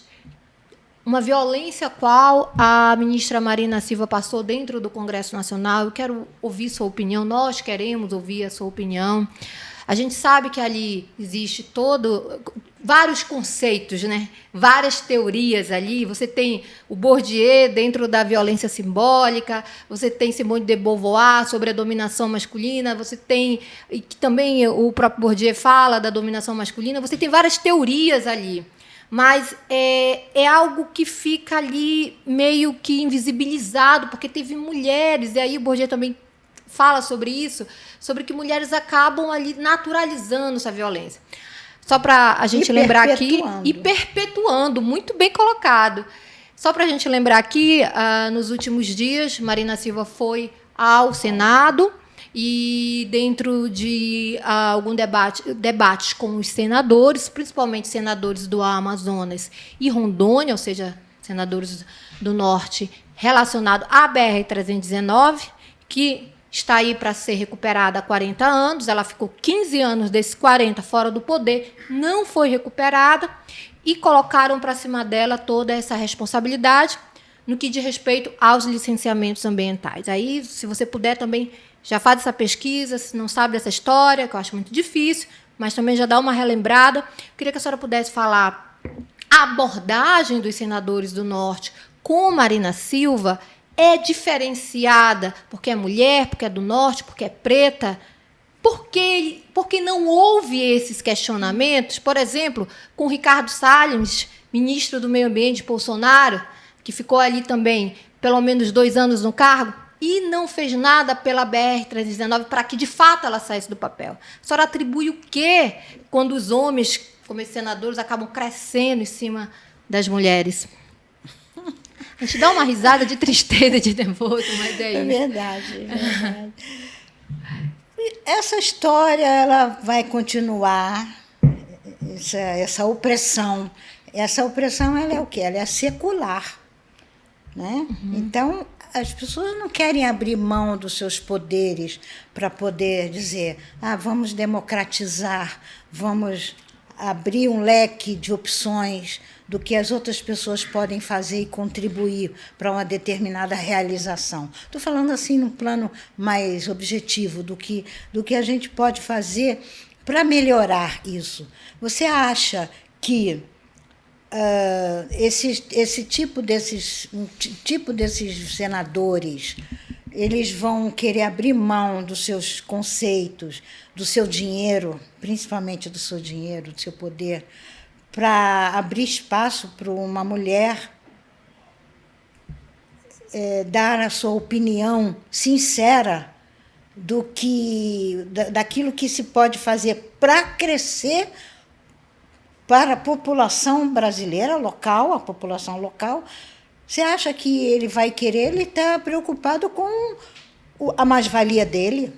uma violência a qual a ministra Marina Silva passou dentro do Congresso Nacional. Eu quero ouvir sua opinião, nós queremos ouvir a sua opinião. A gente sabe que ali existe vários conceitos, né? Várias teorias ali. Você tem o Bourdieu dentro da violência simbólica, você tem Simone de Beauvoir sobre a dominação masculina, você tem, e que também o próprio Bourdieu fala da dominação masculina, você tem várias teorias ali, mas é algo que fica ali meio que invisibilizado, porque teve mulheres, e aí o Bourdieu também fala sobre isso, sobre que mulheres acabam ali naturalizando essa violência. Só para a gente lembrar aqui, e perpetuando, muito bem colocado. Só para a gente lembrar aqui, nos últimos dias, Marina Silva foi ao Senado e dentro de algum debates com os senadores, principalmente senadores do Amazonas e Rondônia, ou seja, senadores do Norte, relacionado à BR-319, que está aí para ser recuperada há 40 anos, ela ficou 15 anos desses 40 fora do poder, não foi recuperada, e colocaram para cima dela toda essa responsabilidade no que diz respeito aos licenciamentos ambientais. Aí, se você puder também, já faz essa pesquisa, se não sabe dessa história, que eu acho muito difícil, mas também já dá uma relembrada. Eu queria que a senhora pudesse falar a abordagem dos senadores do Norte com Marina Silva é diferenciada porque é mulher, porque é do Norte, porque é preta. Porque não houve esses questionamentos, por exemplo, com Ricardo Salles, ministro do Meio Ambiente de Bolsonaro, que ficou ali também pelo menos 2 anos no cargo, e não fez nada pela BR-319 para que, de fato, ela saísse do papel. A senhora atribui o quê quando os homens, como esses senadores, acabam crescendo em cima das mulheres? A gente dá uma risada de tristeza, de nervoso, mas é isso. É verdade, é verdade. Essa história ela vai continuar, essa opressão. Essa opressão ela é o quê? Ela é secular. Né? Uhum. Então, as pessoas não querem abrir mão dos seus poderes para poder dizer vamos democratizar, vamos abrir um leque de opções do que as outras pessoas podem fazer e contribuir para uma determinada realização. Estou falando assim num plano mais objetivo do que a gente pode fazer para melhorar isso. Você acha que esse tipo desses senadores, eles vão querer abrir mão dos seus conceitos, do seu dinheiro, principalmente do seu dinheiro, do seu poder, para abrir espaço para uma mulher dar a sua opinião sincera daquilo que se pode fazer para crescer para a população brasileira local, a população local? Você acha que ele vai querer? Ele está preocupado com a mais-valia dele.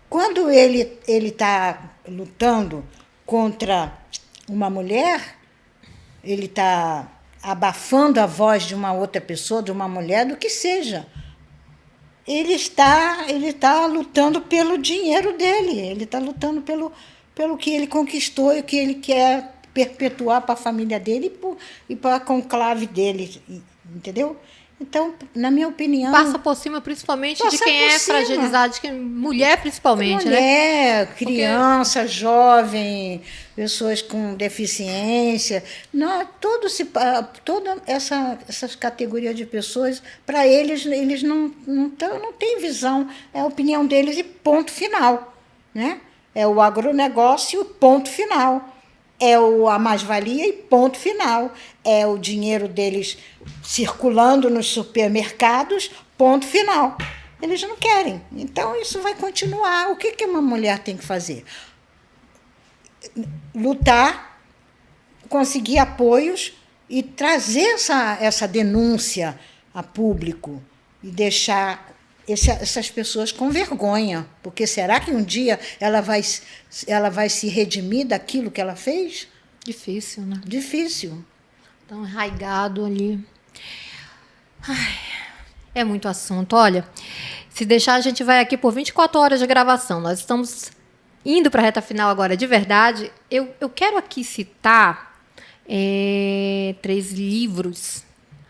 Quando ele está lutando contra uma mulher, ele está abafando a voz de uma outra pessoa, de uma mulher, do que seja. Ele está lutando pelo dinheiro dele, ele está lutando pelo que ele conquistou e o que ele quer perpetuar para a família dele e para a conclave dele, entendeu? Então, na minha opinião... Passa por cima, principalmente, de quem é fragilizado, de quem, mulher principalmente, né? Mulher, criança, jovem, pessoas com deficiência, não, toda essas categorias de pessoas, para eles não têm visão, é a opinião deles e ponto final, né? É o agronegócio, ponto final. É a mais-valia e ponto final. É o dinheiro deles circulando nos supermercados, ponto final. Eles não querem. Então, isso vai continuar. O que uma mulher tem que fazer? Lutar, conseguir apoios e trazer essa denúncia a público e deixar essas pessoas com vergonha. Porque será que um dia ela vai se redimir daquilo que ela fez? Difícil, né? Difícil. Tão enraigado ali. Ai, é muito assunto. Olha, se deixar, a gente vai aqui por 24 horas de gravação. Nós estamos indo para a reta final agora, de verdade. Eu quero aqui citar 3 livros.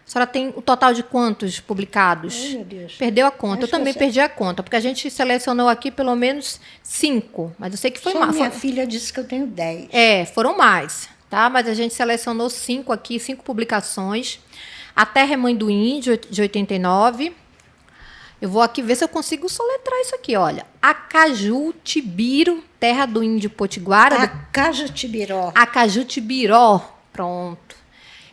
A senhora tem o total de quantos publicados? Ai, meu Deus. Perdeu a conta. Eu também perdi a conta, porque a gente selecionou aqui pelo menos 5. Mas eu sei que foi mais. Minha filha disse que eu tenho 10. Foram mais. Tá? Mas a gente selecionou 5 aqui, 5 publicações. A Terra é Mãe do Índio, de 89. Eu vou aqui ver se eu consigo soletrar isso aqui, olha. Acajutibiro, Terra do Índio Potiguara. Acajutibiró. Acajutibiró, pronto.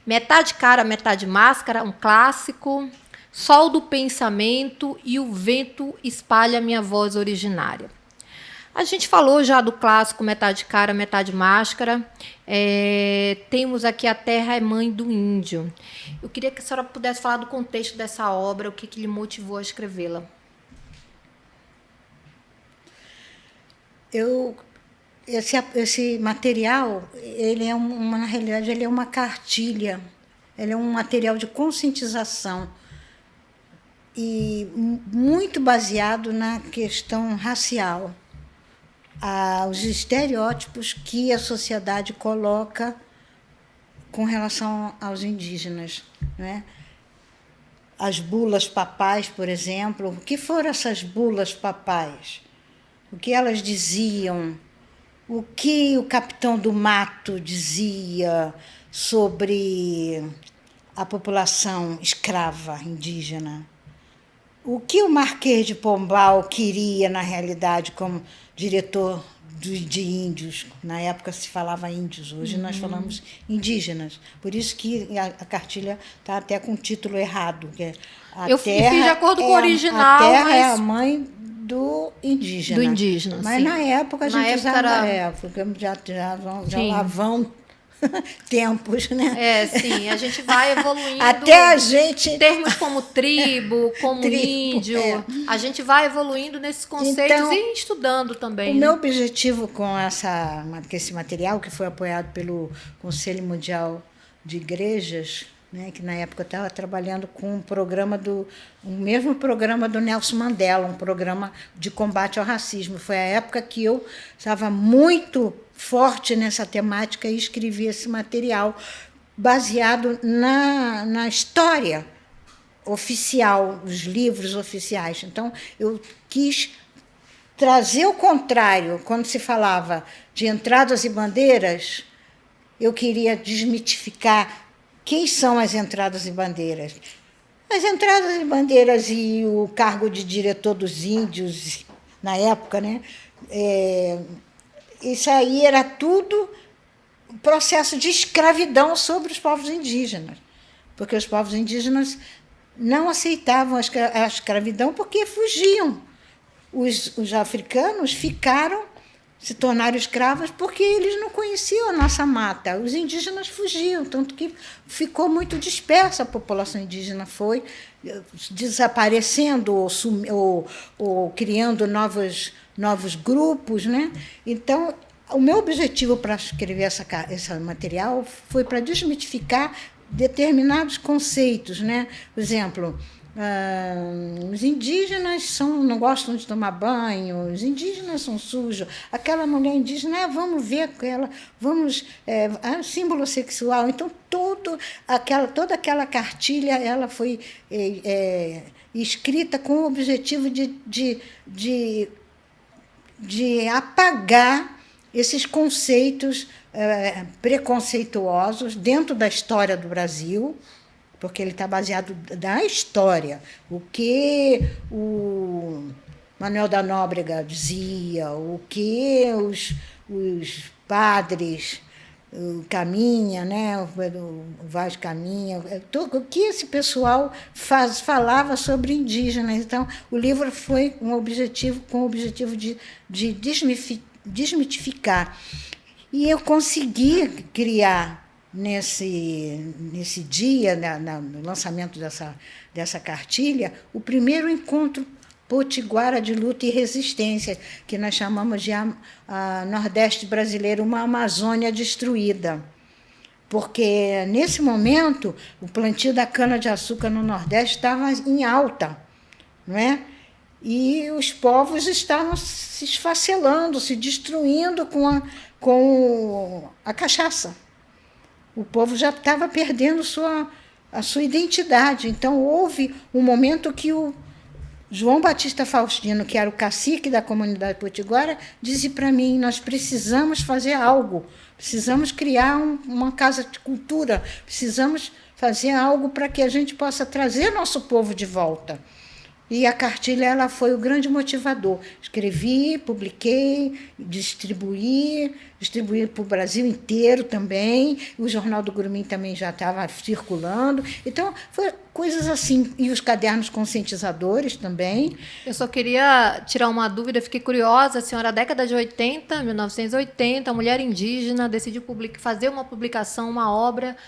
Metade Cara, Metade Máscara, um clássico. Sol do Pensamento e o Vento Espalha Minha Voz Originária. A gente falou já do clássico Metade Cara, Metade Máscara. Temos aqui A Terra é Mãe do Índio. Eu queria que a senhora pudesse falar do contexto dessa obra, o que lhe motivou a escrevê-la. Esse material, na realidade, ele é uma cartilha, ele é um material de conscientização e muito baseado na questão racial. Os estereótipos que a sociedade coloca com relação aos indígenas, né? As bulas papais, por exemplo. O que foram essas bulas papais? O que elas diziam? O que o capitão do mato dizia sobre a população escrava indígena? O que o Marquês de Pombal queria, na realidade, como diretor de índios? Na época se falava índios, hoje nós falamos indígenas. Por isso que a cartilha está até com o título errado. Que é eu fiz de acordo com o original. A terra é a mãe do indígena. Do indígena, mas sim. Na época a gente usava... Porque já lá vão tempos, né? Sim, a gente vai evoluindo. Até a gente... Termos como tribo, como índio. A gente vai evoluindo nesses conceitos então, e estudando também. O meu objetivo com esse material, que foi apoiado pelo Conselho Mundial de Igrejas, né, que na época eu estava trabalhando com o mesmo programa do Nelson Mandela, um programa de combate ao racismo. Foi a época que eu estava muito forte nessa temática e escrevi esse material baseado na história oficial, os livros oficiais. Então, eu quis trazer o contrário. Quando se falava de entradas e bandeiras, eu queria desmitificar quem são as entradas e bandeiras. As entradas e bandeiras e o cargo de diretor dos índios, na época, né? Isso aí era tudo processo de escravidão sobre os povos indígenas, porque os povos indígenas não aceitavam a escravidão porque fugiam. Os africanos se tornaram escravos porque eles não conheciam a nossa mata. Os indígenas fugiam, tanto que ficou muito dispersa a população indígena, foi desaparecendo ou criando novos grupos, né? Então, o meu objetivo para escrever esse material foi para desmitificar determinados conceitos, né? Por exemplo, os indígenas não gostam de tomar banho, os indígenas são sujos. Aquela mulher indígena, vamos ver ela, símbolo sexual. Então, toda aquela cartilha ela foi escrita com o objetivo de apagar esses conceitos preconceituosos dentro da história do Brasil, porque ele está baseado na história. O que o Manuel da Nóbrega dizia, o que os padres, o Caminha, né, o Vaz Caminha, o que esse pessoal falava sobre indígenas. Então, o livro foi com o objetivo de desmitificar. E eu consegui criar, nesse dia, no lançamento dessa cartilha, o primeiro encontro potiguara de luta e resistência, que nós chamamos de Nordeste brasileiro, uma Amazônia destruída. Porque, nesse momento, o plantio da cana-de-açúcar no Nordeste estava em alta, não é? E os povos estavam se esfacelando, se destruindo com a cachaça. O povo já estava perdendo a sua identidade. Então, houve um momento que o João Batista Faustino, que era o cacique da comunidade potiguara, disse para mim: nós precisamos fazer algo, precisamos criar uma casa de cultura, precisamos fazer algo para que a gente possa trazer nosso povo de volta. E a cartilha ela foi o grande motivador. Escrevi, publiquei, distribuí para o Brasil inteiro também. O Jornal do Gurumim também já estava circulando. Então, foi coisas assim. E os cadernos conscientizadores também. Eu só queria tirar uma dúvida, fiquei curiosa. A senhora, década de 80, 1980, mulher indígena, decidiu fazer uma publicação, uma obra.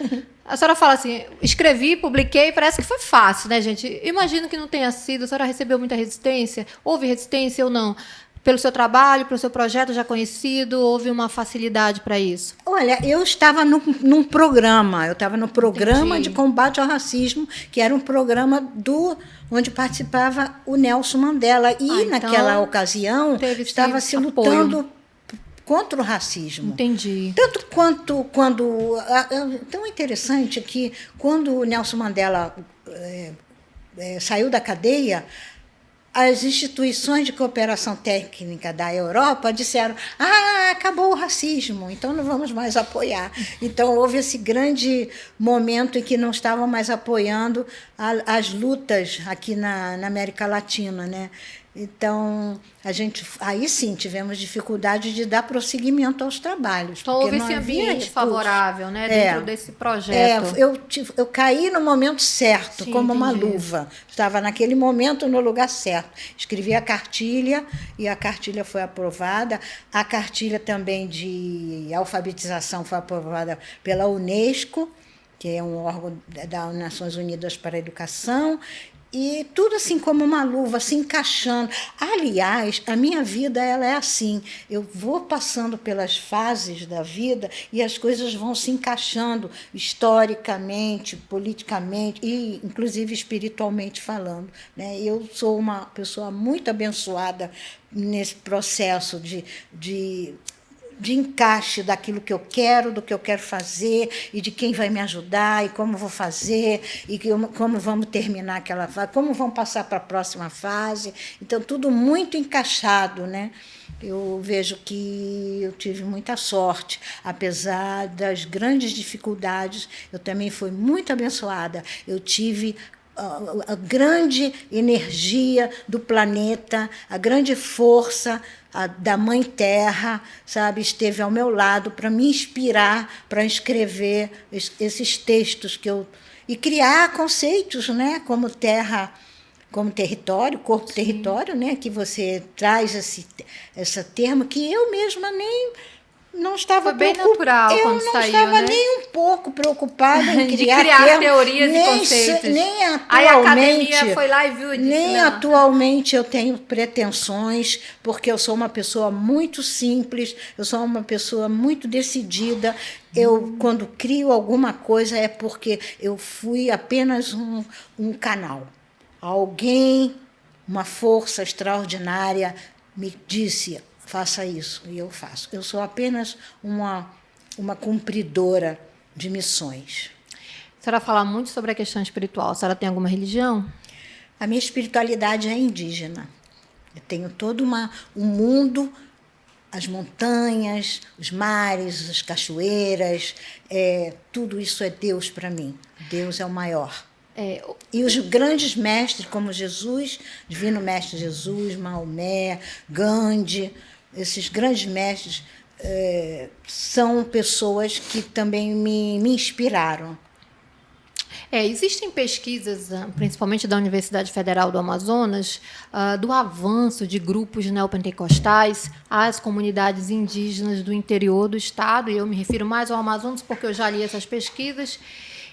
A senhora fala assim, escrevi, publiquei, parece que foi fácil, né, gente? Imagino que não tenha sido. A senhora recebeu muita resistência? Houve resistência ou não? Pelo seu trabalho, pelo seu projeto já conhecido, houve uma facilidade para isso? Olha, eu estava num programa, Entendi. De combate ao racismo, que era um programa onde participava o Nelson Mandela. E, então, naquela ocasião, estava se lutando contra o racismo. Entendi. Tanto quanto tão interessante que quando o Nelson Mandela saiu da cadeia, as instituições de cooperação técnica da Europa disseram: acabou o racismo, então não vamos mais apoiar. Então, houve esse grande momento em que não estavam mais apoiando as lutas aqui na América Latina, né? Então, aí sim tivemos dificuldade de dar prosseguimento aos trabalhos. Então, houve esse ambiente favorável, né, dentro desse projeto. Eu caí no momento certo, como uma luva. Estava naquele momento no lugar certo. Escrevi a cartilha e a cartilha foi aprovada. A cartilha também de alfabetização foi aprovada pela Unesco, que é um órgão das Nações Unidas para a Educação. E tudo assim como uma luva, se encaixando. Aliás, a minha vida ela é assim. Eu vou passando pelas fases da vida e as coisas vão se encaixando historicamente, politicamente e, inclusive, espiritualmente falando, né? Eu sou uma pessoa muito abençoada nesse processo de encaixe daquilo que eu quero, do que eu quero fazer, e de quem vai me ajudar, e como vou fazer, e como vamos terminar aquela fase, como vamos passar para a próxima fase. Então, tudo muito encaixado, né? Eu vejo que eu tive muita sorte, apesar das grandes dificuldades, eu também fui muito abençoada. Eu tive a grande energia do planeta, a grande força da Mãe Terra, sabe, esteve ao meu lado para me inspirar, para escrever esses textos e criar conceitos, né, como terra, como território, corpo-território, né, que você traz esse termo que eu mesma nem não estava Foi bem natural quando saiu, né? Eu não estava nem um pouco preocupada em criar teorias e conceitos. Nem atualmente. Aí a academia foi lá e viu e disse, nem não. Atualmente eu tenho pretensões, porque eu sou uma pessoa muito simples, eu sou uma pessoa muito decidida. Eu, quando crio alguma coisa, é porque eu fui apenas um canal. alguém, uma força extraordinária, me disse, faça isso, e eu faço. Eu sou apenas uma cumpridora de missões. A senhora fala muito sobre a questão espiritual. A senhora tem alguma religião? A minha espiritualidade é indígena. Eu tenho todo um mundo, as montanhas, os mares, as cachoeiras, tudo isso é Deus para mim. Deus é o maior. E os grandes mestres, como Jesus, Divino Mestre Jesus, Maomé, Gandhi, esses grandes mestres são pessoas que também me inspiraram. Existem pesquisas, principalmente da Universidade Federal do Amazonas, do avanço de grupos neopentecostais às comunidades indígenas do interior do estado, e eu me refiro mais ao Amazonas porque eu já li essas pesquisas,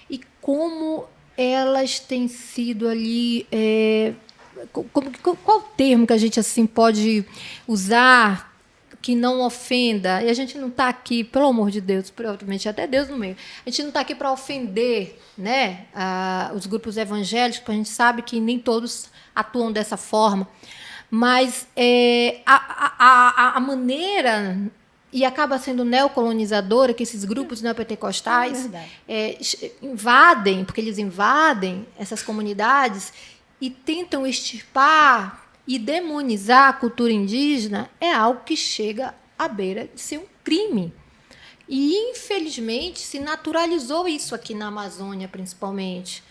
e como elas têm sido ali... qual o termo que a gente assim pode usar que não ofenda? E a gente não está aqui, pelo amor de Deus, provavelmente até Deus no meio, a gente não está aqui para ofender, né, os grupos evangélicos, porque a gente sabe que nem todos atuam dessa forma, mas a maneira, e acaba sendo neocolonizadora, que esses grupos neopentecostais invadem, porque eles invadem essas comunidades e tentam extirpar e demonizar a cultura indígena, é algo que chega à beira de ser um crime. E, infelizmente, se naturalizou isso aqui na Amazônia, principalmente.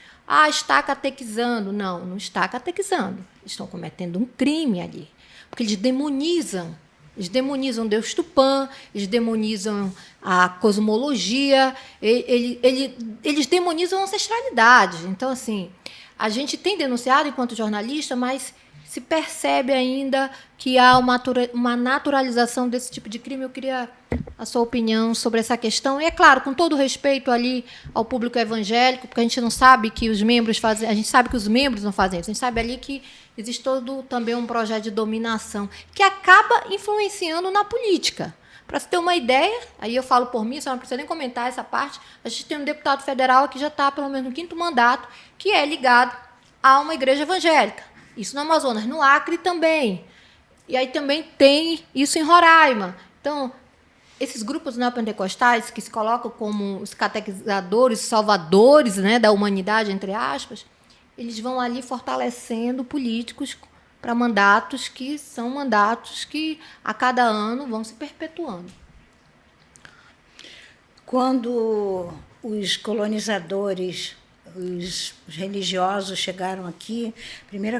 Está catequizando. Não, não está catequizando. Estão cometendo um crime ali. Porque eles demonizam. Eles demonizam Deus Tupã, eles demonizam a cosmologia, eles demonizam a ancestralidade. Então, assim, a gente tem denunciado enquanto jornalista, mas se percebe ainda que há uma naturalização desse tipo de crime. Eu queria a sua opinião sobre essa questão. E, é claro, com todo respeito ali ao público evangélico, porque a gente não sabe que os membros fazem, a gente sabe que os membros não fazem isso, a gente sabe ali que existe todo também um projeto de dominação que acaba influenciando na política. Para você ter uma ideia, aí eu falo por mim, você não precisa nem comentar essa parte, a gente tem um deputado federal que já está pelo menos no 5º mandato, que é ligado a uma igreja evangélica. Isso no Amazonas, no Acre também. E aí também tem isso em Roraima. Então, esses grupos neopentecostais que se colocam como os catequizadores, salvadores, né, da humanidade, entre aspas, eles vão ali fortalecendo políticos para mandatos que são mandatos que, a cada ano, vão se perpetuando. Quando os colonizadores, os religiosos chegaram aqui, a primeira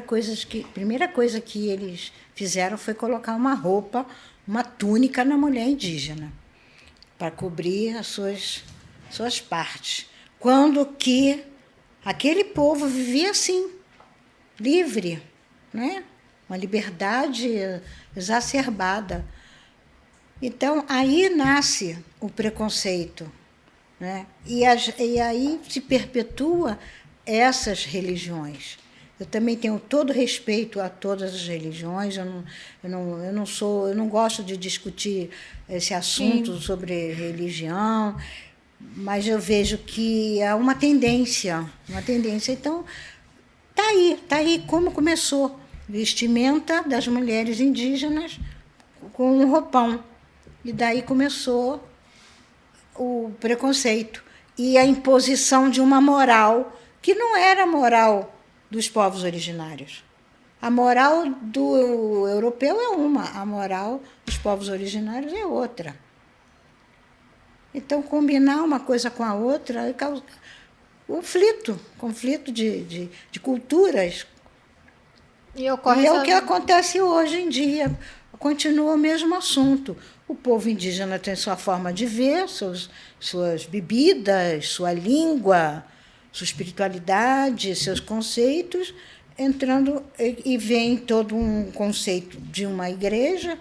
coisa que eles fizeram foi colocar uma roupa, uma túnica na mulher indígena, para cobrir as suas partes. Quando que aquele povo vivia assim, livre, né? Uma liberdade exacerbada. Então, aí nasce o preconceito, né? E aí se perpetua essas religiões. Eu também tenho todo respeito a todas as religiões. Eu não gosto de discutir esse assunto sobre religião, mas eu vejo que há uma tendência. Então, tá aí como começou. Vestimenta das mulheres indígenas com um roupão. E daí começou o preconceito e a imposição de uma moral que não era a moral dos povos originários. A moral do europeu é uma, a moral dos povos originários é outra. Então, combinar uma coisa com a outra causa conflito de culturas. E é o que acontece hoje em dia. Continua o mesmo assunto. O povo indígena tem sua forma de ver, suas bebidas, sua língua, sua espiritualidade, seus conceitos, entrando e vem todo um conceito de uma igreja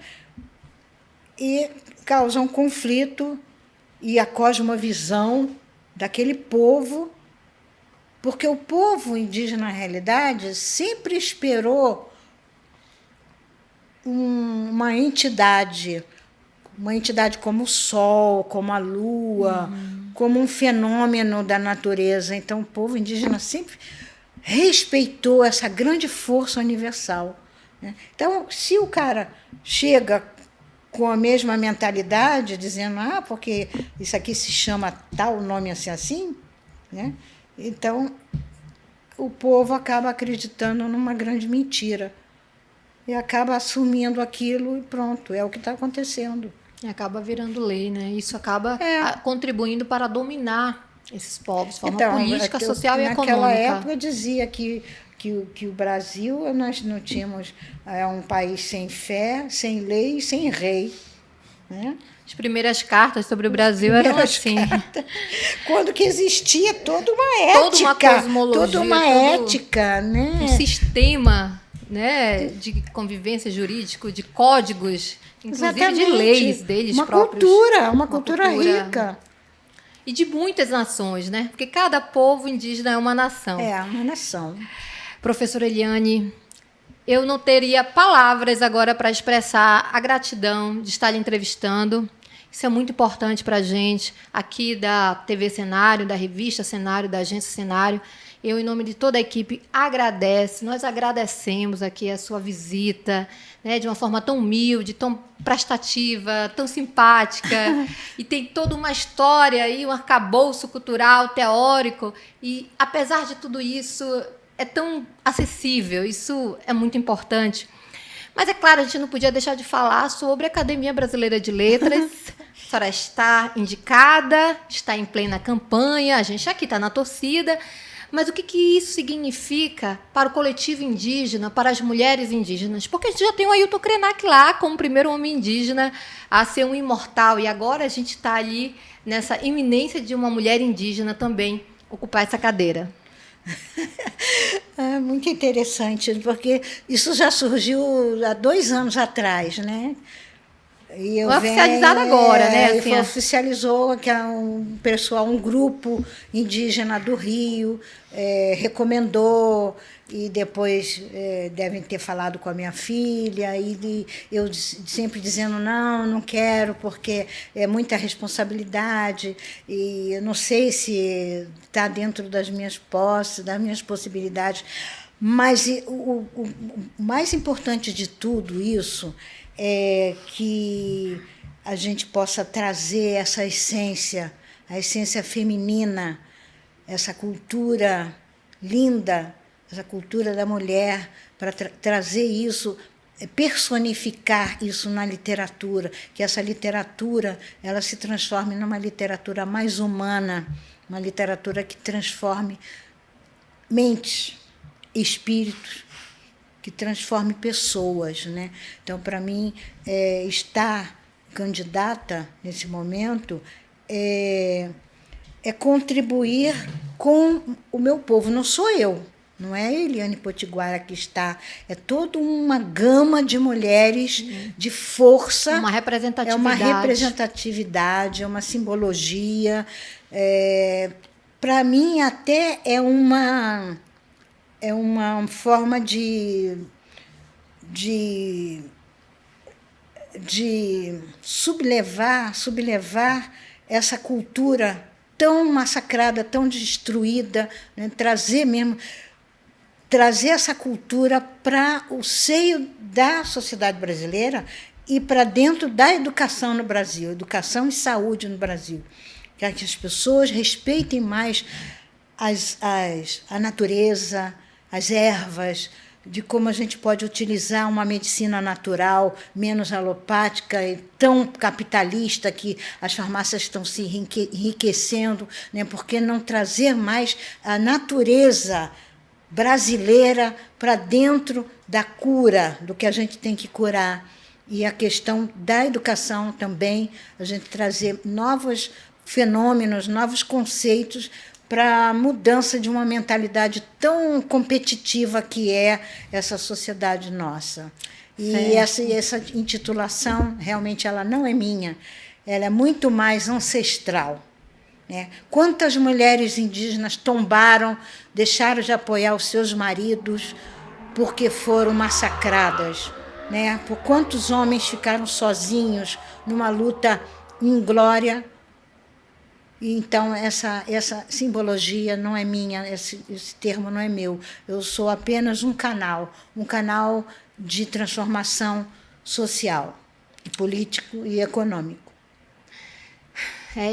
e causa um conflito e a cosmovisão daquele povo, porque o povo indígena, na realidade, sempre esperou uma entidade como o sol, como a lua, como um fenômeno da natureza. Então, o povo indígena sempre respeitou essa grande força universal, né? Então, se o cara chega com a mesma mentalidade, dizendo, porque isso aqui se chama tal nome assim, né? Então, o povo acaba acreditando numa grande mentira e acaba assumindo aquilo e pronto, é o que está acontecendo. E acaba virando lei, né? Isso acaba contribuindo para dominar esses povos, de forma política, social e econômica. Naquela época dizia que o Brasil, nós não tínhamos um país sem fé, sem lei, sem rei, né? As primeiras cartas sobre o Brasil eram assim. Quando que existia toda uma ética. Toda uma cosmologia. Toda uma ética, né? Um sistema, né, de convivência jurídico, de códigos, inclusive Exatamente. de leis deles uma próprios. Uma cultura rica. E de muitas nações, né? Porque cada povo indígena é uma nação. É, uma nação. Professora Eliane, eu não teria palavras agora para expressar a gratidão de estar lhe entrevistando. Isso é muito importante para a gente, aqui da TV Cenário, da revista Cenário, da agência Cenário. Eu, em nome de toda a equipe, nós agradecemos aqui a sua visita, né, de uma forma tão humilde, tão prestativa, tão simpática, e tem toda uma história aí, um arcabouço cultural, teórico, e, apesar de tudo isso, é tão acessível, isso é muito importante. Mas, é claro, a gente não podia deixar de falar sobre a Academia Brasileira de Letras. A senhora está indicada, está em plena campanha, a gente aqui está na torcida. Mas o que isso significa para o coletivo indígena, para as mulheres indígenas? Porque a gente já tem o Ailton Krenak lá como primeiro homem indígena a ser um imortal. E agora a gente está ali nessa iminência de uma mulher indígena também ocupar essa cadeira. É muito interessante, porque isso já surgiu há 2 anos atrás, né? E foi oficializado agora, né? Assim, oficializou que um grupo indígena do Rio recomendou, e depois devem ter falado com a minha filha, e eu sempre dizendo, não quero, porque é muita responsabilidade, e eu não sei se está dentro das minhas posses, das minhas possibilidades. Mas o mais importante de tudo isso é que a gente possa trazer essa essência, a essência feminina, essa cultura linda, essa cultura da mulher, para trazer isso, personificar isso na literatura, que essa literatura ela se transforme numa literatura mais humana, uma literatura que transforme mentes, espíritos, que transforme pessoas, né? Então, para mim, estar candidata nesse momento é contribuir com o meu povo. Não sou eu, não é a Eliane Potiguara que está, é toda uma gama de mulheres de força. Uma representatividade. É uma representatividade, é uma simbologia. Para mim, até é uma forma de sublevar essa cultura tão massacrada, tão destruída, né? Trazer essa cultura para o seio da sociedade brasileira e para dentro da educação no Brasil, educação e saúde no Brasil, para que as pessoas respeitem mais a natureza, as ervas, de como a gente pode utilizar uma medicina natural, menos alopática e tão capitalista que as farmácias estão se enriquecendo, né? Por que não trazer mais a natureza brasileira para dentro da cura, do que a gente tem que curar? E a questão da educação também, a gente trazer novos fenômenos, novos conceitos para a mudança de uma mentalidade tão competitiva que é essa sociedade nossa. E essa intitulação, realmente, ela não é minha, ela é muito mais ancestral, né? Quantas mulheres indígenas tombaram, deixaram de apoiar os seus maridos porque foram massacradas, né? Por quantos homens ficaram sozinhos numa luta inglória Então, essa simbologia não é minha, esse termo não é meu. Eu sou apenas um canal de transformação social, político e econômico.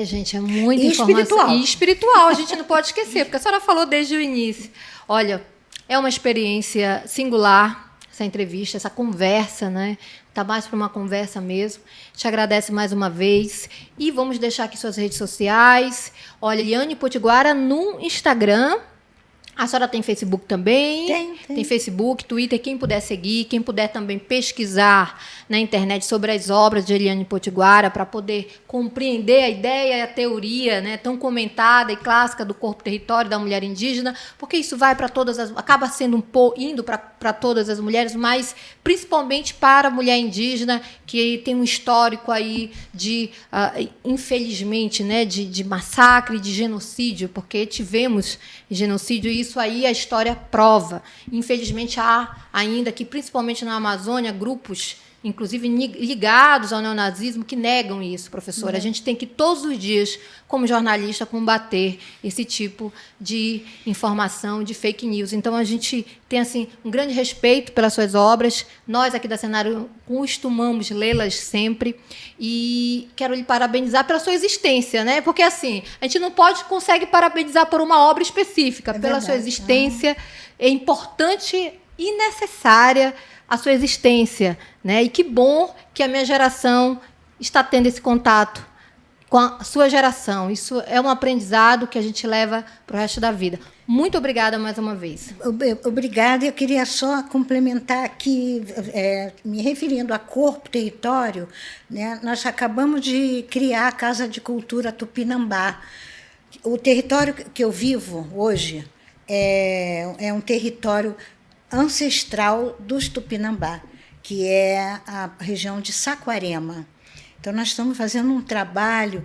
Gente, é muita informação. Espiritual. E espiritual, a gente não pode esquecer, porque a senhora falou desde o início. Olha, é uma experiência singular, essa entrevista, essa conversa, né? Está mais para uma conversa mesmo. Te agradece mais uma vez. E vamos deixar aqui suas redes sociais. Olha, Eliane Potiguara no Instagram. A senhora tem Facebook também? Tem Facebook, Twitter, quem puder seguir, quem puder também pesquisar na internet sobre as obras de Eliane Potiguara para poder compreender a ideia e a teoria, né, tão comentada e clássica do corpo-território da mulher indígena, porque isso vai para todas as... acaba sendo indo para todas as mulheres, mas principalmente para a mulher indígena, que tem um histórico aí de, infelizmente, né, de massacre, de genocídio, porque tivemos genocídio e isso aí a história prova. Infelizmente, há ainda que, principalmente na Amazônia, grupos, inclusive ligados ao neonazismo, que negam isso, professora. A gente tem que, todos os dias, como jornalista, combater esse tipo de informação, de fake news. Então, a gente tem assim, um grande respeito pelas suas obras. Nós, aqui da Cenário, costumamos lê-las sempre. E quero lhe parabenizar pela sua existência, né? Porque, assim, a gente não consegue parabenizar por uma obra específica. Pela sua existência. É importante e necessária a sua existência, né? E que bom que a minha geração está tendo esse contato com a sua geração. Isso é um aprendizado que a gente leva para o resto da vida. Muito obrigada mais uma vez. Obrigada. Eu queria só complementar aqui, me referindo a Corpo Território, né? Nós acabamos de criar a Casa de Cultura Tupinambá. O território que eu vivo hoje é um território ancestral dos Tupinambá, que é a região de Saquarema. Então, nós estamos fazendo um trabalho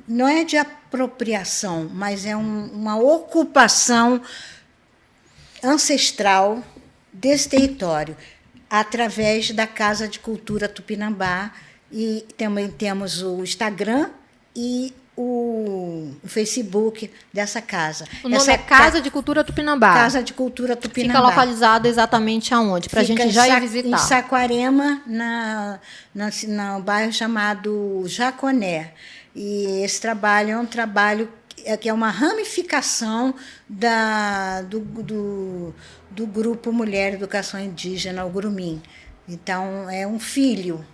não é de apropriação, mas é uma ocupação ancestral desse território, através da Casa de Cultura Tupinambá, e também temos o Instagram e o Facebook dessa casa. O nome é Casa de Cultura Tupinambá. Casa de Cultura Tupinambá. Fica localizado exatamente aonde? Para a gente já ir visitar. Em Saquarema, no bairro chamado Jaconé. E esse trabalho é um trabalho que é uma ramificação do Grupo Mulher Educação Indígena, o Grumim. Então, é um filho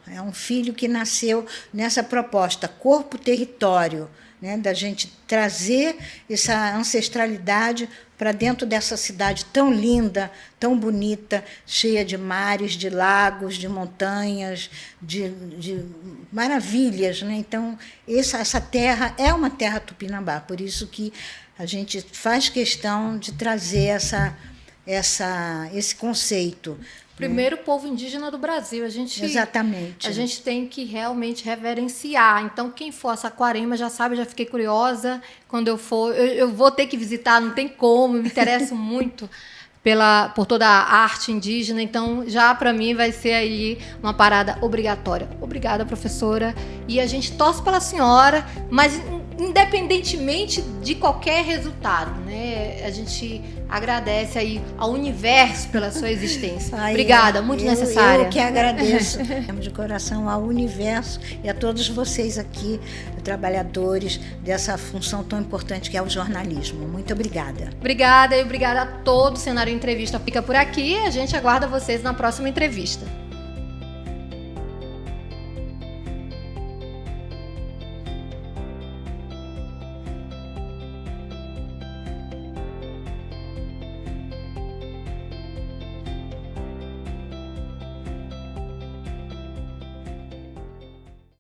que nasceu nessa proposta, corpo-território, né, da gente trazer essa ancestralidade para dentro dessa cidade tão linda, tão bonita, cheia de mares, de lagos, de montanhas, de maravilhas, né? Então, essa terra é uma terra tupinambá, por isso que a gente faz questão de trazer esse conceito. Primeiro povo indígena do Brasil. Exatamente. A gente tem que realmente reverenciar. Então, quem for a Saquarema já sabe, já fiquei curiosa. Quando eu for, eu vou ter que visitar, não tem como, eu me interesso muito por toda a arte indígena. Então, já para mim vai ser aí uma parada obrigatória. Obrigada, professora. E a gente torce pela senhora, mas independentemente de qualquer resultado, né? A gente agradece aí ao universo pela sua existência. Obrigada, muito necessária. Eu que agradeço de coração ao universo e a todos vocês aqui, trabalhadores dessa função tão importante que é o jornalismo. Muito obrigada. Obrigada e obrigada a todo o Cenário Entrevista. Fica por aqui e a gente aguarda vocês na próxima entrevista.